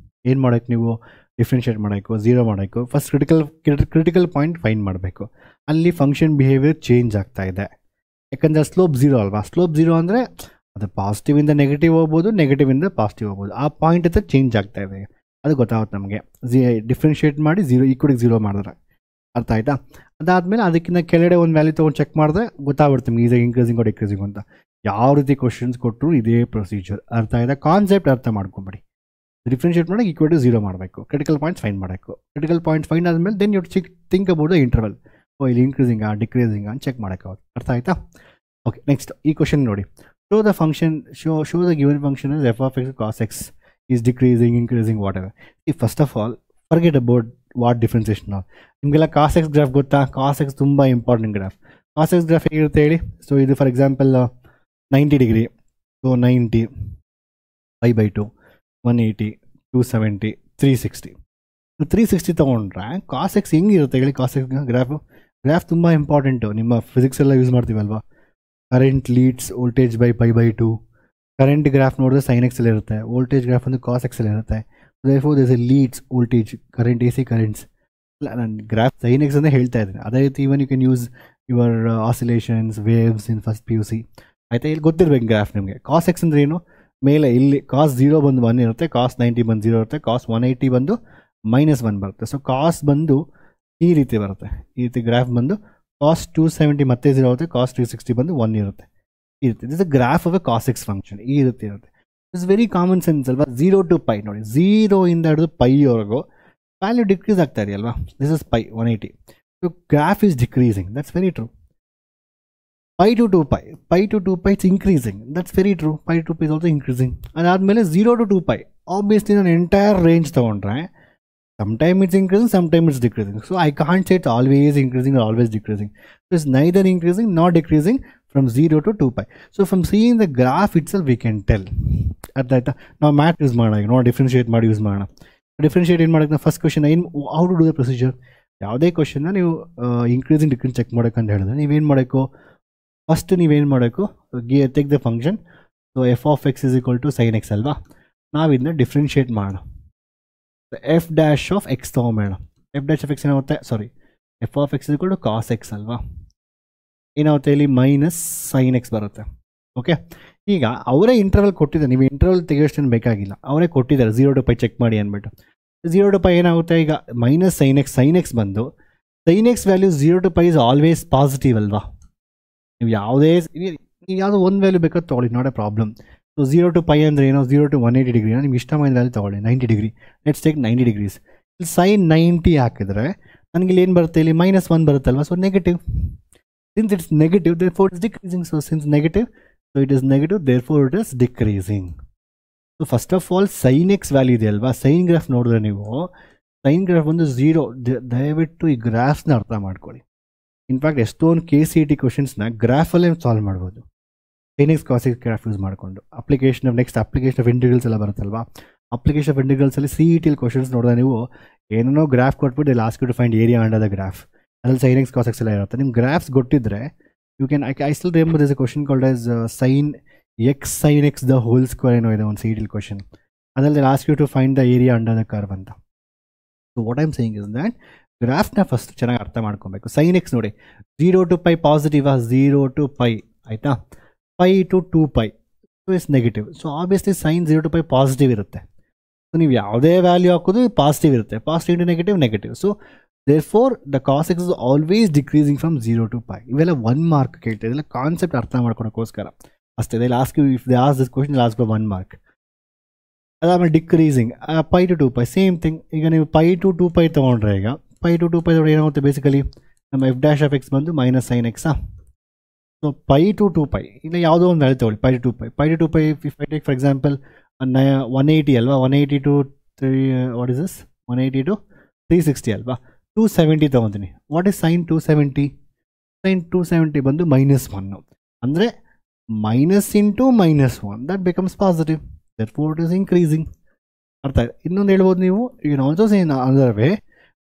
ಏನು ಮಾಡೋಕ್ಕೆ ನೀವು ಡಿಫ್ರೆನ್ಷಿಯೇಟ್ ಮಾಡೋಕ್ಕೆ, 0 ಮಾಡೋಕ್ಕೆ ಫಸ್ಟ್ ಕ್ರಿಟಿಕಲ್ ಪಾಯಿಂಟ್ ಫೈಂಡ್ ಮಾಡಬೇಕು. ಅಲ್ಲಿ ಫಂಕ್ಷನ್ ಬಿಹೇವಿಯರ್ ಚೇಂಜ್ ಆಗ್ತಾ ಇದೆ. ಯಾಕಂದರೆ ಸ್ಲೋಪ್ 0 ಅಲ್ವಾ. ಸ್ಲೋಪ್ 0 ಅಂದರೆ ಅದು ಪಾಸಿಟಿವಿಂದ ನೆಗೆಟಿವ್ ಹೋಗ್ಬೋದು, ನೆಗೆಟಿವಿಂದ ಪಾಸಿಟಿವ್ ಹೋಗ್ಬೋದು. ಆ ಪಾಯಿಂಟ್ ಹತ್ರ ಚೇಂಜ್ ಆಗ್ತಾ ಇದೆ, ಅದು ಗೊತ್ತಾಗುತ್ತೆ ನಮಗೆ. ಡಿಫ್ರೆನ್ಷಿಯೇಟ್ ಮಾಡಿ 0 ಮಾಡಿದ್ರೆ. ಅರ್ಥ ಆಯ್ತಾ? ಅದಾದಮೇಲೆ ಅದಕ್ಕಿಂತ ಕೆಳಗಡೆ ಒಂದು ವ್ಯಾಲ್ಯೂ ತೊಗೊಂಡು ಚೆಕ್ ಮಾಡಿದ್ರೆ ಗೊತ್ತಾಗ್ಬಿಡ್ತೀವಿ ಈಸಿಯಾಗಿ ಇನ್ಕ್ರೀಸಿಂಗ್ ಡಿಕ್ರೀಸಿಂಗ್ ಅಂತ. ಯಾವ ರೀತಿ ಕ್ವಶನ್ಸ್ ಕೊಟ್ಟರು ಇದೇ ಪ್ರೊಸೀಜರ್. ಅರ್ಥ ಆಯ್ತಾ? ಕಾನ್ಸೆಪ್ಟ್ ಅರ್ಥ ಮಾಡ್ಕೊಂಬಿಡಿ. ಡಿಫ್ರೆನ್ಷಿಯೇಟ್ ಮಾಡೋಕೆ =0 ಮಾಡಬೇಕು, ಕ್ರಿಟಿಕಲ್ ಪಾಯಿಂಟ್ಸ್ ಫೈಂಡ್ ಮಾಡಬೇಕು. ಕ್ರಿಟಿಕಲ್ ಪಾಯಿಂಟ್ಸ್ ಫೈಂಡ್ ಆದಮೇಲೆ then you think about the interval. ಇಲ್ಲಿ ಇನ್ಕ್ರೀಸಿಂಗಾ ಡಿಕ್ರೀಸಿಂಗಾ ಅಂತ ಚೆಕ್ ಮಾಡೋಕ್ಕಾಗುತ್ತೆ. ಅರ್ಥ ಆಯ್ತಾ? ಓಕೆ, ನೆಕ್ಸ್ಟ್ ಈ ಕ್ವಶನ್ ನೋಡಿ. Show the given function f(x) cos x is decreasing, increasing, whatever. First of all, forget about what differentiation now. ನಿಮಗೆಲ್ಲ cos x ಗ್ರಾಫ್ ಗೊತ್ತಾ? cos x ತುಂಬ important graph. cos x graph ಹೇಗಿರುತ್ತೆ ಹೇಳಿ. So ಇದು for example 90 degree. So 90 π/2, 180, 270, 360. 360 ತೊಗೊಂಡ್ರೆ cos x ಹೆಂಗಿರುತ್ತೆ ಹೇಳಿ? cos x graph ತುಂಬ ಇಂಪಾರ್ಟೆಂಟು. ನಿಮ್ಮ ಫಿಸಿಕ್ಸ್ ಎಲ್ಲ ಯೂಸ್ ಮಾಡ್ತೀವಲ್ವಾ. Current leads voltage by π/2. Current graph ನೋಡಿದ್ರೆ sin x ಅಲ್ಲಿ ಇರುತ್ತೆ, ವೋಲ್ಟೇಜ್ ಗ್ರಾಫ್ ಅಂದರೆ cos x ಅಲ್ಲಿ ಇರುತ್ತೆ. therefore there is a leads voltage current, AC currents. ನಾನು ಗ್ರಾಫ್ sin x ಅಂತ ಹೇಳ್ತಾ ಇದ್ದೀನಿ. ಅದೇ ರೀತಿ even you can use your oscillations, waves in first PUC. ಆಯಿತಾ? ಇಲ್ಲಿ ಗೊತ್ತಿರಬೇಕು ಗ್ರಾಫ್ ನಿಮಗೆ. cos x ಅಂದರೆ ಏನು? ಮೇಲೆ ಇಲ್ಲಿ cos 0 ಬಂದು 1 ಇರುತ್ತೆ, cos 90 ಬಂದು 0 ಇರುತ್ತೆ, cos 180 ಬಂದು -1 ಬರುತ್ತೆ. ಸೊ cos ಬಂದು ಈ ರೀತಿ ಬರುತ್ತೆ. ಈ ರೀತಿ ಗ್ರಾಫ್ ಬಂದು cos 270 ಮತ್ತೆ 0 ಆಗುತ್ತೆ, cos 360 ಬಂದು 1 ಇರುತ್ತೆ. ಇರುತ್ತೆ. This a graph of a cos x function ಈ ಇರುತ್ತೆ. ಇಟ್ಸ್ ವೆರಿ ಕಾಮನ್ ಸೆನ್ಸ್ ಅಲ್ವಾ. 0 to pi ನೋಡಿ, 0 ಇಂದ ಹಿಡಿದು ಪೈವರೆಗೂ ವ್ಯಾಲ್ಯೂ ಡಿಕ್ರೀಸ್ ಆಗ್ತಾ ಇದೆಯಲ್ವಾ. This is pi 180. So graph is decreasing, that's very true. pi to 2pi, pi to 2pi it's increasing, that's very true. Pi to 2pi is also increasing. ಅದಾದಮೇಲೆ 0 to 2pi obviously ನಾನು entire range ತೊಗೊಂಡ್ರೆ sometime it's increasing, sometime it's decreasing. So I can't say it's always increasing or always decreasing. So it's neither increasing nor decreasing from 0 to 2pi. So from seeing the graph itself we can tell. ಅರ್ಥ ಆಯ್ತಾ? ನಾವು math use ಮಾಡೋಣ, ನಾವು differentiate ಮಾಡಿ use ಮಾಡೋಣ. Differentiate ಏನು ಮಾಡೋಕ್ಕೆ first question ಏನು, how to do the procedure. ಯಾವುದೇ ಕ್ವಶನ್ನ ನೀವು ಇನ್ಕ್ರೀಸಿಂಗ್ ಡಿಕ್ರೀಸ್ ಚೆಕ್ ಮಾಡೋಕ್ಕಂತ ಹೇಳಿದ್ರೆ ನೀವೇನು ಮಾಡಬೇಕು, ಫಸ್ಟ್ ನೀವೇನು ಮಾಡಬೇಕು, take the function. So f of x is equal to sine x ಅಲ್ವಾ. ನಾವಿಂದ ಡಿಫ್ರೆನ್ಷಿಯೇಟ್ ಮಾಡೋಣ. ಎಫ್ ಡ್ಯಾಶ್ ಆಫ್ ಎಕ್ಸ್ ತೊಗೊಂಬೇಡ. ಎಫ್ ಡ್ಯಾಶ್ ಆಫ್ ಎಕ್ಸ್ ಏನಾಗುತ್ತೆ, sorry f of x is equal to cos x ಅಲ್ವಾ. ಏನಾಗುತ್ತೆ ಇಲ್ಲಿ ಮೈನಸ್ ಸೈನ್ ಎಕ್ಸ್ ಬರುತ್ತೆ. Okay, ಈಗ ಅವರೇ ಇಂಟರ್ವಲ್ ಕೊಟ್ಟಿದ್ದಾರೆ, ನೀವು ಇಂಟರ್ವಲ್ ತೆಗೆಯೋಷ್ಟೇನು ಬೇಕಾಗಿಲ್ಲ, ಅವರೇ ಕೊಟ್ಟಿದ್ದಾರೆ 0 to pi ಚೆಕ್ ಮಾಡಿ ಅಂದ್ಬಿಟ್ಟು. 0 to pi ಏನಾಗುತ್ತೆ, ಈಗ ಮೈನಸ್ ಸೈನ್ ಎಕ್ಸ್ ಬಂದು sine x value 0 to pi is always positive ಅಲ್ವಾ. ನೀವು ಯಾವುದೋ ಒಂದು ವ್ಯಾಲ್ಯೂ ಬೇಕಾದ್ರೆ ತೊಗೊಳ್ಳಿ, not a problem. So 0 to pi ಅಂದರೆ ಏನೋ 0 to 180 ಡಿಗ್ರಿ, ನಿಮ್ಗೆ ಇಷ್ಟమైన ವ್ಯಾಲ್ಯೂ ತೊಗೊಳ್ಳಿ. 90 ಡಿಗ್ರಿ, ಲೆಟ್ಸ್ ಟೇಕ್ 90 ಡಿಗ್ರೀಸ್. ಇಲ್ಲಿ ಸೈನ್ 90 ಹಾಕಿದ್ರೆ ನನಗೆ ಇಲ್ಲಿ ಏನು ಬರುತ್ತೆ, ಇಲ್ಲಿ -1 ಬರುತ್ತಲ್ವ. So negative, since it's negative therefore it's decreasing. So since negative, so it is negative therefore it is decreasing. So first of all sine x value ಇದೆ ಅಲ್ವಾ, ಸೈನ್ ಗ್ರಾಫ್ ನೋಡಿದ್ರೆ ನೀವು ಸೈನ್ ಗ್ರಾಫ್ ಒಂದು 0. ದಯವಿಟ್ಟು ಈ ಗ್ರಾಫ್ಸ್ನ ಅರ್ಥ ಮಾಡ್ಕೊಳ್ಳಿ. ಇನ್ಫ್ಯಾಕ್ಟ್ ಎಷ್ಟೊಂದು KCET ಕ್ವಶನ್ಸ್ನ ಗ್ರಾಫಲ್ಲೇ ಸಾಲ್ವ್ ಮಾಡ್ಬೋದು, sine x cos x graph use ಮಾಡಿಕೊಂಡು. ಅಪ್ಲಿಕೇಶನ್ ಆಫ್ ಇಂಟಿಗ್ರಲ್ಸ್ ಎಲ್ಲ ಬರುತ್ತಲ್ವಾ. ಅಪ್ಲಿಕೇಶನ್ ಆಫ್ ಇಂಟಿಗ್ರಲ್ಸಲ್ಲಿ CET ಕ್ವಶನ್ಸ್ ನೋಡಿದ್ರೆ ನೀವು ಏನೇನೋ ಗ್ರಾಫ್ ಕೊಟ್ಬಿಟ್ಟು last to find area under the graph, ಅದ್ರಲ್ಲಿ ಸೈನ್ ಎಕ್ಸ್ ಕಾಸ್ ಎಕ್ಸ್ ಎಲ್ಲ ಇರುತ್ತೆ. ನಿಮ್ಮ ಗ್ರಾಫ್ಸ್ ಗೊತ್ತಿದ್ರೆ you can, I still remember this a question called as sine x the whole square ಏನೋ ಇದೆ ಒಂದು CET ಕ್ವಶನ್, ಅದರಲ್ಲಿ last to find the area under the curve ಅಂತ. So what I am saying is that ಗ್ರಾಫ್ನ first ಚೆನ್ನಾಗಿ ಅರ್ಥ ಮಾಡ್ಕೊಬೇಕು. Sine x ನೋಡಿ 0 to pi positive, 0 to pi ಆಯಿತಾ, pi to 2pi so it's negative. So obviously sine 0 to pi positive ಇರುತ್ತೆ. So ನೀವು ಯಾವುದೇ ವ್ಯಾಲ್ಯೂ ಹಾಕೋದು ಪಾಸಿಟಿವ್ ಇರುತ್ತೆ, positive into negative. So therefore the cos x is always decreasing from 0 to pi. ಇವೆಲ್ಲ 1 mark ಕೇಳ್ತಾ ಇದೆಲ್ಲ concept ಅರ್ಥ ಮಾಡ್ಕೊಳಕ್ಕೋಸ್ಕರ ಅಷ್ಟೇ. They lost if they ask this question lost 1 mark. ಅದಾದಮೇಲೆ decreasing pi to 2pi same thing. ಈಗ ನೀವು pi to 2pi ತೊಗೊಂಡ್ರೆ, ಈಗ pi to 2pi ಏನಾಗುತ್ತೆ ಬೇಸಿಕಲಿ ನಮ್ಮ ಎಫ್ ಡ್ಯಾಶ್ ಆಫ್ ಎಕ್ಸ್ ಬಂದು ಮೈನಸ್ ಸೈನ್ ಎಕ್ಸಾ. ಸೊ pi to 2pi ಇಲ್ಲ ಯಾವುದೋ ಒಂದು ವ್ಯಾಲ್ಯೂ ತೊಗೊಳ್ಳಿ, pi to 2pi if I take for example 180 ಅಲ್ವಾ, 180 to 3 what is this 180 to 360 ಅಲ್ವಾ, 270 ತೊಗೊತೀನಿ. What is sine 270? ಸೈನ್ 270 ಬಂದು -1, ಅಂದರೆ minus into -1 that becomes positive, therefore it is increasing. ಅರ್ಥ ಆಯ್ತು? ಇನ್ನೊಂದು ಹೇಳ್ಬೋದು ನೀವು, you can also say in other way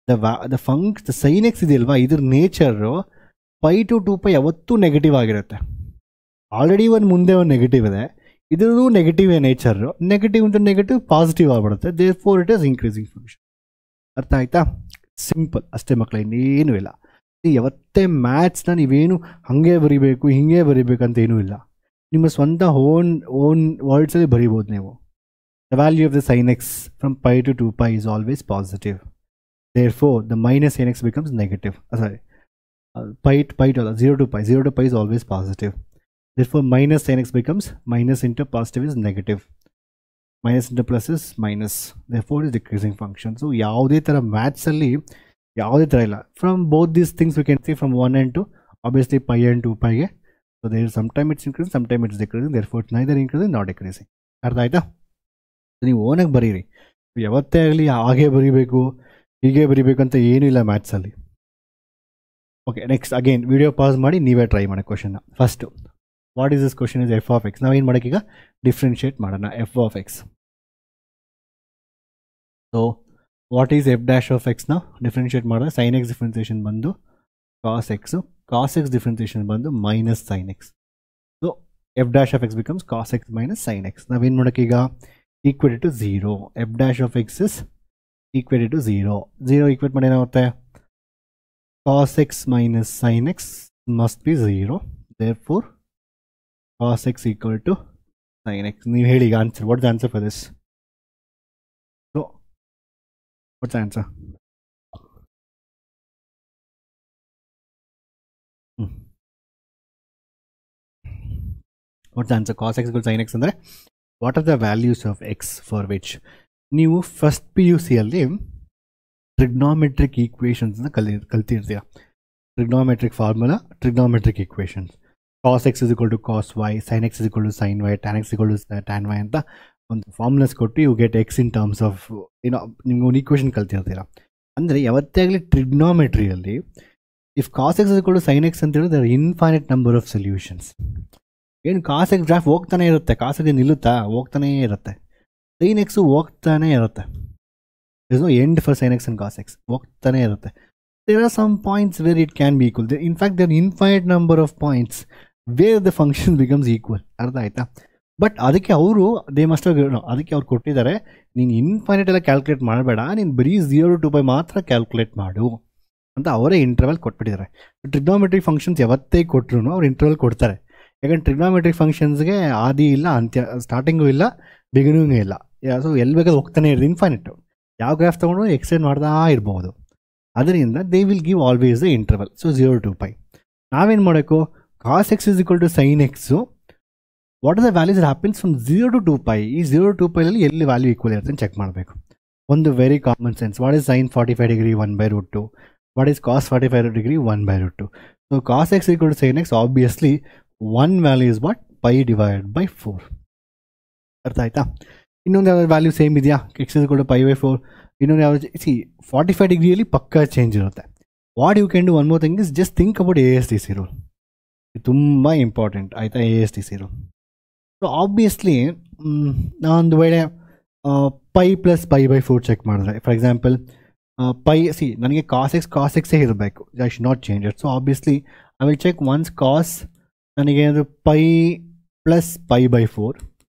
the sine x ಇದೆಯಲ್ವಾ, ಇದ್ರ ನೇಚರು pi to 2pi ಯಾವತ್ತೂ ನೆಗೆಟಿವ್ ಆಗಿರುತ್ತೆ. ಆಲ್ರೆಡಿ ಮುಂದೆ ಒಂದು ನೆಗೆಟಿವ್ ಇದೆ, ಇದ್ರದ್ದು negative nature, negative into negative positive ಆಗಿಬಿಡುತ್ತೆ, therefore it is increasing function. ಅರ್ಥ ಆಯ್ತಾ? ಸಿಂಪಲ್ ಅಷ್ಟೇ ಮಕ್ಕಳ, ಇನ್ನೇನು ಇಲ್ಲ. ಯಾವತ್ತೇ ಮ್ಯಾಥ್ಸ್ನ ನೀವೇನು ಹಾಗೆ ಬರಿಬೇಕು ಹಿಂಗೆ ಬರಿಬೇಕಂತ ಏನೂ ಇಲ್ಲ, ನಿಮ್ಮ ಸ್ವಂತ ಓನ್ ವರ್ಡ್ಸಲ್ಲಿ ಬರಿಬೋದು ನೀವು. The value of the sine x from pi to 2pi is always positive. Therefore, the minus sin x becomes negative. Sorry, pi to 0 to pi is always positive. Therefore, minus sin x becomes minus into positive is negative. Minus into plus is minus. Therefore, it is decreasing function. So, ಯಾವುದೇ ಥರ ಮ್ಯಾಥ್ಸಲ್ಲಿ ಯಾವುದೇ ಥರ ಇಲ್ಲ. From both these things we can see from 1 and 2, obviously pi and 2pi. So, there is sometime it's increasing, sometime it's decreasing. Therefore, it's neither increasing nor decreasing. ಅರ್ಥ ಆಯ್ತಾ? ನೀವು ಓನಾಗಿ ಬರೀರಿ, ಯಾವತ್ತೇ ಆಗಲಿ ಹಾಗೆ ಬರೀಬೇಕು ಹೀಗೆ ಬರೀಬೇಕಂತ ಏನೂ ಇಲ್ಲ ಮ್ಯಾಥ್ಸಲ್ಲಿ. Okay, next again video pass ಮಾಡಿ ನೀವೇ ಟ್ರೈ ಮಾಡಿ ಕ್ವಶನ್ನ. First what is this question is f of x. ನಾವೇನು ಮಾಡೋಕ್ಕೀಗ ಡಿಫ್ರೆನ್ಷಿಯೇಟ್ ಮಾಡೋಣ f of x. So what is f dash of ಎಕ್ಸ್ನ ಡಿಫ್ರೆನ್ಷಿಯೇಟ್ ಮಾಡಿದ್ರೆ ಸೈನ್ ಎಕ್ಸ್ ಡಿಫ್ರೆನ್ಸಿಯೇಷನ್ ಬಂದು cos x, cos x differentiation ಬಂದು minus sine x. So f dash of x becomes cos x minus sine x. ನಾವೇನು ಮಾಡೋಕ್ಕೀಗ equated to 0. F dash of x is equated to 0 equate ಮಾಡಿ ಏನಾಗುತ್ತೆ, cos x minus sin x must be 0. Therefore, cos x equal to sin x. ನೀವು ಹೇಳಿ ಈಗ answer. What's the answer for this? So what's the answer? What's answer? Cos x sin x ಅಂದರೆ what are the values of x for which ನೀವು first PUC ಅಲ್ಲಿ trigonometric ಈಕ್ವೇಷನ್ಸ್ನ ಕಲ್ತಿರ್ತೀರ. Trigonometric formula, trigonometric equations. cos x is equal to cos y, sin x is equal to sin y, tan x is equal to tan y ಅಂತ ಒಂದು formulas ಕೊಟ್ಟು you get x in terms of ನಿಮ್ಗೆ ಒಂದು equation ಕಲ್ತಿರ್ತೀರ. ಅಂದರೆ ಯಾವತ್ತೇ ಆಗಲಿ ಟ್ರಿಗ್ನೋಮೆಟ್ರಿಯಲ್ಲಿ if cos x is equal to sine x ಅಂತ ಹೇಳಿದ್ರೆ there infinite number of solutions. ಏನು ಕಾಸ್ ಎಕ್ಸ್ ಗ್ರಾಫ್ ಹೋಗ್ತಾನೆ ಇರುತ್ತೆ, ಕಾಸ್ ಎಕ್ಸ್ ನಿಲ್ಲುತ್ತಾ, ಹೋಗ್ತಾನೇ ಇರುತ್ತೆ. ಸೈನ್ ಎಕ್ಸು ಹೋಗ್ತಾನೆ ಇರುತ್ತೆ. Is no end for sine x and cos x, ಹೋಗ್ತಾನೆ ಇರುತ್ತೆ. There are some points where it can be equal. In fact there infinite number of points where the function becomes equal. ಅರ್ಥ ಆಯ್ತಾ? But ಅದಕ್ಕೆ ಅವರು ಅದಕ್ಕೆ ಅವ್ರು ಕೊಟ್ಟಿದ್ದಾರೆ, ನೀನು ಇನ್ಫೈನೈಟ್ ಎಲ್ಲ ಕ್ಯಾಲ್ಕುಲೇಟ್ ಮಾಡಬೇಡ, ನೀನು ಬರೀ 0 to 2π ಮಾತ್ರ ಕ್ಯಾಲ್ಕುಲೇಟ್ ಮಾಡು ಅಂತ ಅವರೇ ಇಂಟರ್ವಲ್ ಕೊಟ್ಬಿಟ್ಟಿದ್ದಾರೆ. ಟ್ರಿಗ್ನೋಮೆಟ್ರಿಕ್ ಫಂಕ್ಷನ್ಸ್ ಯಾವತ್ತೇ ಕೊಟ್ಟರು ಅವ್ರು ಇಂಟರ್ವಲ್ ಕೊಡ್ತಾರೆ. ಯಾಕಂದ್ರೆ ಟ್ರಿಗ್ನೋಮೆಟ್ರಿಕ್ ಫಂಕ್ಷನ್ಸ್ಗೆ ಆದಿ ಇಲ್ಲ, ಅಂತ್ಯ, ಸ್ಟಾರ್ಟಿಂಗು ಇಲ್ಲ, ಬಿಗಿನಿಂಗು ಇಲ್ಲ. ಸೊ ಎಲ್ಲಿ ಬೇಕಾದ್ರೆ ಹೋಗ್ತಾನೆ ಇರೋದು, ಇನ್ಫೈನೈಟ್. ಯಾವ ಗ್ರಾಫ್ ತೊಗೊಂಡು ಎಕ್ಸ್ಟೆಂಡ್ ಮಾಡ್ತಾ ಇರ್ಬೋದು. ಅದರಿಂದ they will give always the interval. So 0 to 2π. ನಾವೇನು ಮಾಡಬೇಕು? Cos x is equal to sine x, what are the values happens from 0 to 2π. ಈ 0 to 2π ಎಲ್ಲಿ ವ್ಯಾಲ್ಯೂ ಈಕ್ವಲ್ ಇರುತ್ತೆ ಅಂತ ಚೆಕ್ ಮಾಡಬೇಕು. ಒಂದು very common sense. What is sine 45 degree 1/√2? What is cos 45 degree 1/√2? So cos x equal to sine x, obviously one value is what? π/4. ಅರ್ಥ ಆಯ್ತಾ? ಇನ್ನೊಂದು ಯಾವ್ದು ವ್ಯಾಲ್ಯೂ ಸೇಮ್ ಇದೆಯಾ? X is equal to π/4. ಇನ್ನೊಂದು ಯಾವ್ದು? 45 ಡಿಗ್ರಿಯಲ್ಲಿ ಪಕ್ಕ ಚೇಂಜ್ ಇರುತ್ತೆ. What you can do one more thing is just think about ASTC rule. ತುಂಬ ಇಂಪಾರ್ಟೆಂಟ್ ಆಯಿತಾ? ASTC rule. ಸೊ ಆಬ್ವಿಯಸ್ಲಿ ನಾನೊಂದು ವೇಳೆ π + π/4 ಚೆಕ್ ಮಾಡಿದ್ರೆ, ಫಾರ್ ಎಕ್ಸಾಂಪಲ್ ನನಗೆ ಕಾಸ್ ಎಕ್ಸೇ ಇರಬೇಕು, I should not change it. So obviously I will check once cos ನನಗೆ ಅದು π + π/4,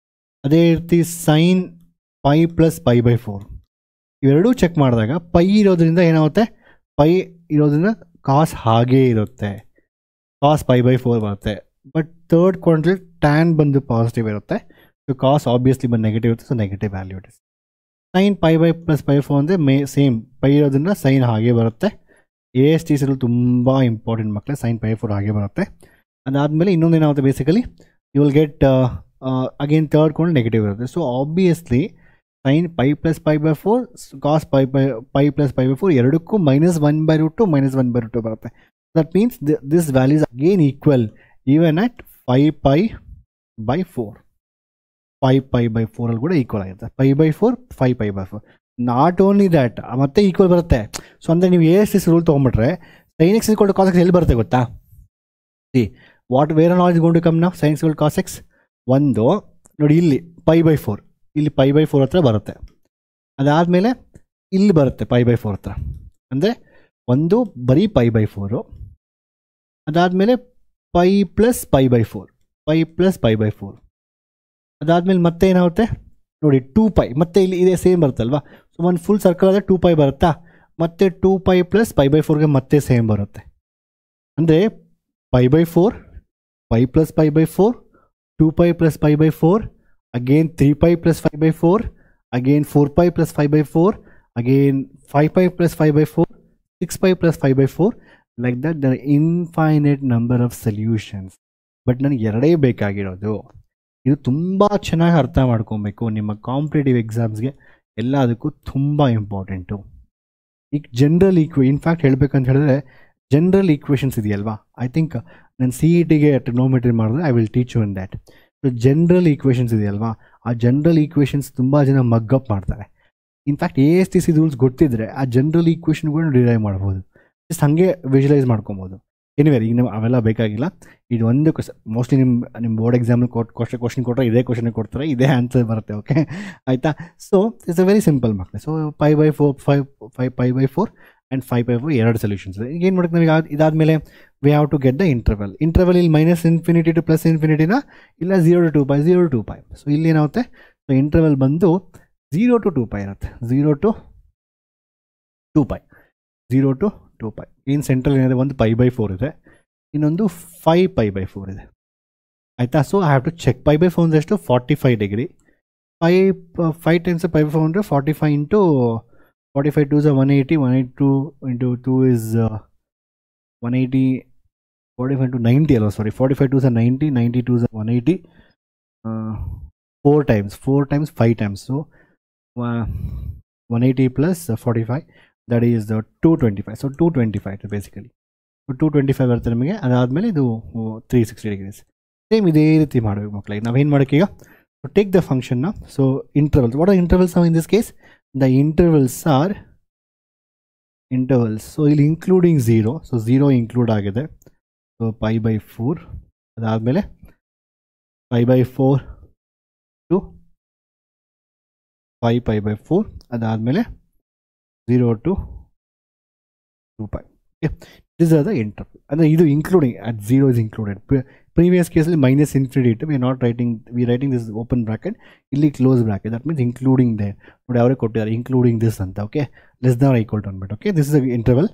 ಅದೇ ರೀತಿ ಸೈನ್ π + π/4 ಇವೆರಡೂ ಚೆಕ್ ಮಾಡಿದಾಗ π ಇರೋದ್ರಿಂದ ಏನಾಗುತ್ತೆ? π ಇರೋದ್ರಿಂದ ಕಾಸ್ ಹಾಗೇ ಇರುತ್ತೆ, ಕಾಸ್ π/4 ಬರುತ್ತೆ. ಬಟ್ ಥರ್ಡ್ ಕ್ವಾಡ್ರಂಟಲ್ಲಿ ಟ್ಯಾನ್ ಬಂದು ಪಾಸಿಟಿವ್ ಇರುತ್ತೆ. ಸೊ ಕಾಸ್ ಆಬ್ವಿಯಸ್ಲಿ ಬಂದು ನೆಗೆಟಿವ್ ಇರುತ್ತೆ. So negative value it is. Sine π + π/4 ಅಂದರೆ ಸೇಮ್ π ಇರೋದ್ರಿಂದ ಸೈನ್ ಹಾಗೆ ಬರುತ್ತೆ. ASTC ರೂಲ್ ತುಂಬ ಇಂಪಾರ್ಟೆಂಟ್ ಮಕ್ಕಳೇ. ಸೈನ್ π/4 ಹಾಗೆ ಬರುತ್ತೆ. ಅದಾದಮೇಲೆ ಇನ್ನೊಂದು ಏನಾಗುತ್ತೆ? Basically you will get again third quadrant negative ಇರುತ್ತೆ. ಸೊ ಆಬ್ವಿಯಸ್ಲಿ ಸೈನ್ π + π/4, ಕಾಸ್ π + π/4 ಎರಡಕ್ಕೂ -1/√2 -1/√2 ಬರುತ್ತೆ. That means this value is again equal even at 5π/4. 5π/4 ಅಲ್ಲಿ ಕೂಡ ಈಕ್ವಲ್ ಆಗುತ್ತೆ. π/4 5π/4. ನಾಟ್ ಓನ್ಲಿ ದ್ಯಾಟ್, ಮತ್ತೆ ಈಕ್ವಲ್ ಬರುತ್ತೆ. ಸೊ ಅಂದರೆ ನೀವು ASTC ರೂಲ್ ತೊಗೊಂಡ್ಬಿಟ್ರೆ sine x equal to cos x ಎಲ್ಲಿ ಬರುತ್ತೆ ಗೊತ್ತಾ? Where not is going to come now? Sine x equal to cos x ಒಂದು ನೋಡಿ, ಇಲ್ಲಿ π/4, ಇಲ್ಲಿ π/4 ಹತ್ರ ಬರುತ್ತೆ. ಅದಾದಮೇಲೆ ಇಲ್ಲಿ ಬರುತ್ತೆ π/4 ಹತ್ರ, ಅಂದರೆ ಒಂದು ಬರೀ π/4. ಅದಾದಮೇಲೆ π + π/4, π + π/4. ಅದಾದಮೇಲೆ ಮತ್ತೆ ಏನಾಗುತ್ತೆ ನೋಡಿ 2π, ಮತ್ತೆ ಇಲ್ಲಿ ಇದೇ ಸೇಮ್ ಬರುತ್ತಲ್ವಾ? ಸೊ ಒಂದು ಫುಲ್ ಸರ್ಕಲ್ ಆದರೆ 2π ಬರುತ್ತಾ? ಮತ್ತೆ 2π + π/4ಗೆ ಮತ್ತೆ ಸೇಮ್ ಬರುತ್ತೆ. ಅಂದರೆ π/4, π + π/4, 2π + π/4, again 3π + π/4, again 4π + π/4, again 5π + π/4, 6π + π/4. Like that there infinite number of solutions. But ನನಗೆ ಎರಡೇ ಬೇಕಾಗಿರೋದು. ಇದು ತುಂಬ ಚೆನ್ನಾಗಿ ಅರ್ಥ ಮಾಡ್ಕೊಬೇಕು. ನಿಮ್ಮ ಕಾಂಪಿಟೇಟಿವ್ ಎಕ್ಸಾಮ್ಸ್ಗೆ ಎಲ್ಲದಕ್ಕೂ ತುಂಬ ಇಂಪಾರ್ಟೆಂಟು. ಈಗ ಜನರಲ್ ಇನ್ಫ್ಯಾಕ್ಟ್ ಹೇಳಬೇಕಂತ ಹೇಳಿದ್ರೆ ಜನರಲ್ ಈಕ್ವೇಷನ್ಸ್ ಇದೆಯಲ್ವಾ? ಐ ಥಿಂಕ್ ನಾನು CETಗೆ ಟ್ರಿಗ್ನೋಮೆಟ್ರಿ ಮಾಡಿದ್ರೆ I will teach you in that. So general equations ಇದೆಯಲ್ವಾ? ಆ ಜನರಲ್ ಈಕ್ವೇಷನ್ಸ್ ತುಂಬ ಜನ ಮಗ್ಗಪ್ ಮಾಡ್ತಾರೆ. ಇನ್ಫ್ಯಾಕ್ಟ್ ASTC ರೂಲ್ಸ್ ಗೊತ್ತಿದ್ದರೆ ಆ ಜನರಲ್ ಈಕ್ವೇಷನ್ಗಳನ್ನ ಡಿರೈವ್ ಮಾಡ್ಬೋದು. ಜಸ್ಟ್ ಹಾಗೆ ವಿಜುವಲೈಸ್ ಮಾಡ್ಕೊಬೋದು. ಎನಿವೆ ಈಗ ನೀವು ಅವೆಲ್ಲ ಬೇಕಾಗಿಲ್ಲ. ಇದು ಒಂದು ಮೋಸ್ಟ್ಲಿ ನಿಮ್ಮ ಬೋರ್ಡ್ ಎಕ್ಸಾಮಲ್ಲಿ ಕ್ವಶನ್ ಕೊಟ್ಟರೆ ಇದೇ ಕ್ವಶನ್ ಕೊಡ್ತಾರೆ, ಇದೇ ಆನ್ಸರ್ ಬರುತ್ತೆ. ಓಕೆ ಆಯಿತಾ? So it's a very simple ಮಕ್ಕಳೇ. ಸೊ π/4 ಆ್ಯಂಡ್ 5/4 ಎರಡು ಸೊಲ್ಯೂಷನ್ಸ್ ಇದೆ. ಈಗ ಏನು ಮಾಡೋಕ್ಕೆ ನಾವೀಗ ಇದಾದಮೇಲೆ we have to get the interval. Interval ಇಲ್ಲಿ -∞ ಟು +∞ ಇಲ್ಲ 0 to 2π, 0 to 2π. ಸೊ ಇಲ್ಲಿ ಏನಾಗುತ್ತೆ? ಸೊ ಇಂಟರ್ವಲ್ ಬಂದು 0 to 2π ಇರುತ್ತೆ. 0 to 2π, 0 to 2π. ಏನು ಸೆಂಟ್ರಲ್ ಏನಿದೆ? ಒಂದು π/4 ಇದೆ, ಇನ್ನೊಂದು 5π/4 ಇದೆ. ಆಯಿತಾ? So I have to check. π/4 ಅಂದರೆ ಎಷ್ಟು? 45 ಡಿಗ್ರಿ. 5 ಟೈಮ್ಸ್ π/4 ಅಂದರೆ 45 into 45 2 is 180, 182 into 2 is 180, 45 into 90 ಅಲ್ವಾ? ಸಾರಿ, 45 2 is 90, 92 is 180, 4 times 5 times, so 180 plus 45, that is 225, so 225 basically. So 225 ಬರುತ್ತೆ ನಮಗೆ. ಅದಾದಮೇಲೆ ಇದು 360 ಡಿಗ್ರೀಸ್. ಸೇಮ್ ಇದೇ ರೀತಿ ಮಾಡಬೇಕು ಮಕ್ಕಳಿಗೆ. ನಾವೇನು ಮಾಡೋಕ್ಕೆ ಈಗ, ಸೊ ಟೇಕ್ ದ ಫಂಕ್ಷನ್ನ, so intervals. What are intervals in this case? The intervals R intervals. So ಇಲ್ಲಿ ಇನ್ಕ್ಲೂಡಿಂಗ್ 0, ಸೊ 0 ಇನ್ಕ್ಲೂಡ್ ಆಗಿದೆ. ಸೊ π/4, ಅದಾದಮೇಲೆ π/4 ಟು 5π/4, ಅದಾದಮೇಲೆ 0 to 2π. Okay, these are the interval. And ಇದು including at 0 is included. Previous case minus infinity, we are not writing, we writing this open bracket, illi close bracket, that means including there. But avare kottidare including this anta. Okay, less than or equal to 1 bit. Okay, this is the interval.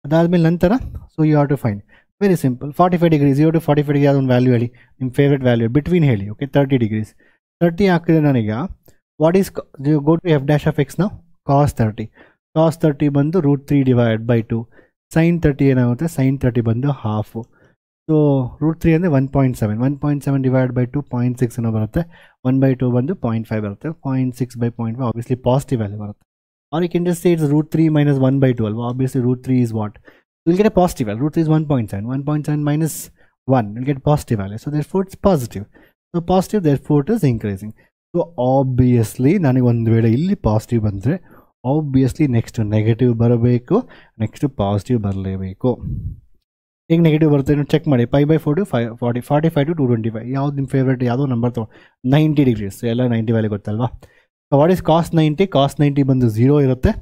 Adadmele nantara, so you have to find, very simple, 45 degrees, 0 to 45 degrees adon value heli, ನಿಮ್ಮ favorite value between heli. Okay, 30 degrees, 30 ಹಾಕಿದ್ರೆ ನನಗೆ what is, you go to f dash of x now, cos 30, cos 30 ಬಂದು √3 divided by 2, sin 30 ಏನಾಗುತ್ತೆ, sin 30 ಬಂದು half. So √3 ಅಂದರೆ 1.7, 1.7 divided by 2, 0.6 ಏನೋ ಬರುತ್ತೆ. 1/2 ಬಂದು 0.5 ಬರುತ್ತೆ. 0.6/0.5 ಆಬ್ವಿಯಸ್ಲಿ ಪಾಸಿಟಿವ್ ವ್ಯಾಲ್ಯೂ ಬರುತ್ತೆ. Or you can just say it's √3 minus 1/2 ಅಲ್ವಾ. Obviously √3 is what? You will get a positive value. √3 is 1.7, 1.7 minus 1, you will get positive value. So therefore it's positive. So positive, therefore it is increasing. So obviously ನನಗೆ ಒಂದು ವೇಳೆ ಇಲ್ಲಿ positive ಬಂದರೆ obviously next negative ಬರಬೇಕು, next positive ಬರಲೇಬೇಕು. ಈಗ negative ಬರುತ್ತೆ check ಮಾಡಿ. π/4 to 45 to 225, ಯಾವ್ದು ನಿಮ್ಮ ಫೇವ್ರೇಟ್, ಯಾವುದೋ ನಂಬರ್ ತಗೋ. 90 ಡಿಗ್ರೀಸ್ ಎಲ್ಲ 90 ವ್ಯಾಲ್ಯೂ ಗೊತ್ತಲ್ವಾ. ವಾಟ್ ಈಸ್ ಕಾಸ್ 90? ಕಾಸ್ 90 ಬಂದು 0 ಇರುತ್ತೆ.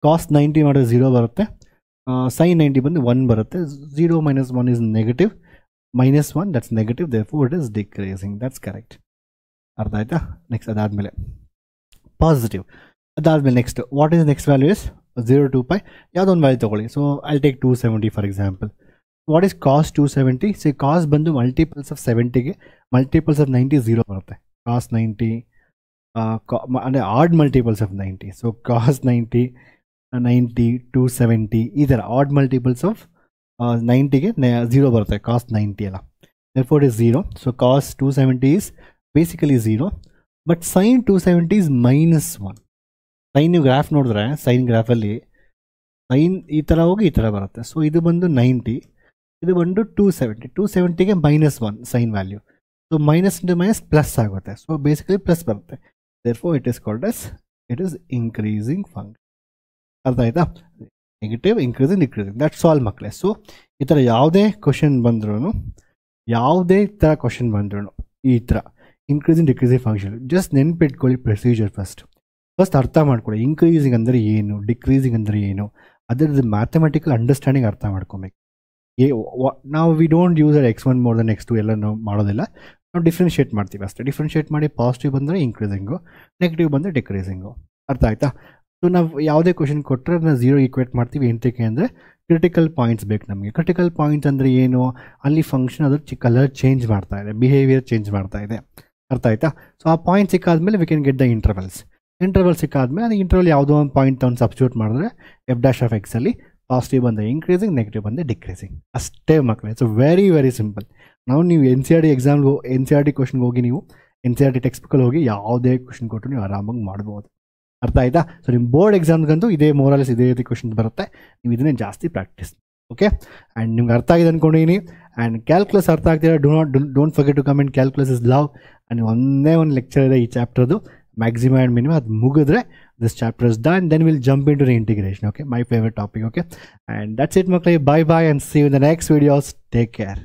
ಕಾಸ್ 90 ಮಾಡಿದ್ರೆ 0 ಬರುತ್ತೆ. sin 90 ಬಂದು 1 ಬರುತ್ತೆ. 0 minus 1 is negative, minus 1 that's negative, therefore it is decreasing. That's correct. ಅರ್ಥ ಆಯ್ತಾ? ನೆಕ್ಸ್ಟ್ ಅದಾದಮೇಲೆ ಪಾಸಿಟಿವ್. ಅದಾದಮೇಲೆ next what is next value is 0 to 2π. ಯಾವುದೋ ಒಂದು ವ್ಯಾಲ್ಯೂ ತೊಗೊಳ್ಳಿ. So I take 270 for example. What is cos 270? See cos ಬಂದು multiples of 70ಗೆ multiples of 90 0 ಬರುತ್ತೆ. ಕಾಸ್ 90 ಅಂದರೆ ಆಡ್ ಮಲ್ಟಿಪಲ್ಸ್ ಆಫ್ 90. ಸೊ ಕಾಸ್ 90 270 ಈ ಥರ ಆಡ್ ಮಲ್ಟಿಪಲ್ಸ್ ಆಫ್ 90ಗೆ 0 ಬರುತ್ತೆ. ಕಾಸ್ 90 ಎಲ್ಲ, therefore it is 0. So cos 270 is basically 0, but sin 270 is -1. Sine ನೀವು ಗ್ರಾಫ್ ನೋಡಿದ್ರೆ ಸೈನ್ ಗ್ರಾಫಲ್ಲಿ ಸೈನ್ ಈ ಥರ ಹೋಗಿ ಈ ಥರ ಬರುತ್ತೆ. ಸೊ ಇದು ಬಂದು 90, ಇದು ಬಂದು 270ಗೆ -1 sign value. So minus into minus plus ಆಗುತ್ತೆ. ಸೊ ಬೇಸಿಕಲಿ ಪ್ಲಸ್ ಬರುತ್ತೆ. therefore it is called as, it is increasing function. ಅರ್ಥ ಆಯ್ತಾ? Negative, increasing, decreasing, that's all ಮಕ್ಕಳೇ. ಸೊ ಈ ಥರ ಯಾವುದೇ ಕ್ವಶನ್ ಬಂದ್ರೂ ಈ ಥರ ಇನ್ಕ್ರೀಸಿಂಗ್ ಡಿಕ್ರೀಸಿಂಗ್ ಫಂಕ್ಷನ್ ಜಸ್ಟ್ ನೆನ್ಪಿಟ್ಕೊಳ್ಳಿ. ಪ್ರೊಸೀಜರ್ ಫಸ್ಟ್ ಅರ್ಥ ಮಾಡ್ಕೊಳ್ಳಿ. ಇನ್ಕ್ರೀಸಿಂಗ್ ಅಂದರೆ ಏನು, ಡಿಕ್ರೀಸಿಂಗ್ ಅಂದರೆ ಏನು, ಅದರದ್ದು ಮ್ಯಾಥಮೆಟಿಕಲ್ ಅಂಡರ್ಸ್ಟ್ಯಾಂಡಿಂಗ್ ಅರ್ಥ ಮಾಡ್ಕೊಬೇಕು. ನಾವು we don't use x1 more than x2 ಎಲ್ಲ ನಾವು ಮಾಡೋದಿಲ್ಲ. ನಾವು ಡಿಫ್ರೆನ್ಷಿಯೇಟ್ ಮಾಡ್ತೀವಿ ಅಷ್ಟೇ. ಡಿಫ್ರೆನ್ಷಿಯೇಟ್ ಮಾಡಿ ಪಾಸಿಟಿವ್ ಬಂದರೆ ಇನ್ಕ್ರೀಸಿಂಗು, ನೆಗೆಟಿವ್ ಬಂದರೆ ಡಿಕ್ರೀಸಿಂಗು. ಅರ್ಥ ಆಯ್ತಾ? ಸೊ ನಾವು ಯಾವುದೇ ಕ್ವಶನ್ ಕೊಟ್ಟರೆ ನಾವು 0 ಈಕ್ವೇಟ್ ಮಾಡ್ತೀವಿ. ಎಂತಕ್ಕೆ ಅಂದರೆ ಕ್ರಿಟಿಕಲ್ ಪಾಯಿಂಟ್ಸ್ ಬೇಕು ನಮಗೆ. ಕ್ರಿಟಿಕಲ್ ಪಾಯಿಂಟ್ಸ್ ಅಂದರೆ ಏನು, ಅಲ್ಲಿ ಫಂಕ್ಷನ್ ಅದು ಕಲರ್ ಚೇಂಜ್ ಮಾಡ್ತಾ ಇದೆ, ಬಿಹೇವಿಯರ್ ಚೇಂಜ್ ಮಾಡ್ತಾ ಇದೆ. ಅರ್ಥ ಆಯ್ತಾ? ಸೊ ಆ ಪಾಯಿಂಟ್ ಸಿಕ್ಕಾದ್ಮೇಲೆ we can get the intervals. Interval ಸಿಕ್ಕಾದ್ಮೇಲೆ ಅದು ಇಂಟರ್ವಲ್ ಯಾವುದೋ ಒಂದು ಪಾಯಿಂಟ್ ತಗೊಂಡು ಸಬ್ಸ್ಟಿಟ್ಯೂಟ್ ಮಾಡಿದ್ರೆ f dash of x ಅಲ್ಲಿ ಪಾಸಿಟಿವ್ ಬಂದರೆ ಇನ್ಕ್ರೀಸಿಂಗ್, ನೆಗೆಟಿವ್ ಬಂದರೆ ಡಿಕ್ರೀಸಿಂಗ್. ಅಷ್ಟೇ ಮಕ್ಕಳೇ. It's very very simple. ನಾವು ನೀವು NCERT ಎಕ್ಸಾಮ್ಗೆ NCERT ಕ್ವಶನ್ಗೆ ಹೋಗಿ ನೀವು NCERT ಟೆಕ್ಸ್ಟ್ ಬುಕ್ಕಲ್ಲಿ ಹೋಗಿ ಯಾವುದೇ ಕ್ವಶನ್ ಕೊಟ್ಟರು ನೀವು ಆರಾಮಾಗಿ ಮಾಡ್ಬೋದು. ಅರ್ಥ ಆಯ್ತಾ? ಸೊ ನಿಮ್ಮ ಬೋರ್ಡ್ ಎಕ್ಸಾಮ್ಗಂತೂ ಇದೇ ಮೋರಲ್ಸ್ ಇದೇ ರೀತಿ ಕ್ವಶನ್ಸ್ ಬರುತ್ತೆ. ನೀವು ಇದನ್ನೇ ಜಾಸ್ತಿ ಪ್ರಾಕ್ಟೀಸ್. ಓಕೆ, ಆ್ಯಂಡ್ ನಿಮ್ಗೆ ಅರ್ಥ ಆಗಿದೆ ಅಂದ್ಕೊಂಡಿದ್ದೀನಿ. ಆ್ಯಂಡ್ ಕ್ಯಾಲ್ಕುಲಸ್ ಅರ್ಥ ಆಗ್ತೀರಾ, don't forget to comment calculus is love. And ಒಂದೇ ಒಂದು ಲೆಕ್ಚರ್ ಇದೆ ಈ ಚಾಪ್ಟರ್ದು, ಮ್ಯಾಕ್ಸಿಮಮ್ ಆ್ಯಂಡ್ ಮಿನಿಮಮ್. ಅದು ಮುಗಿದ್ರೆ this chapter is done, then will jump into the integration. Okay, my favourite topic. Okay, and that's it ಮಕ್ಕಳೇ. Bye bye and see you in the next videos. Take care.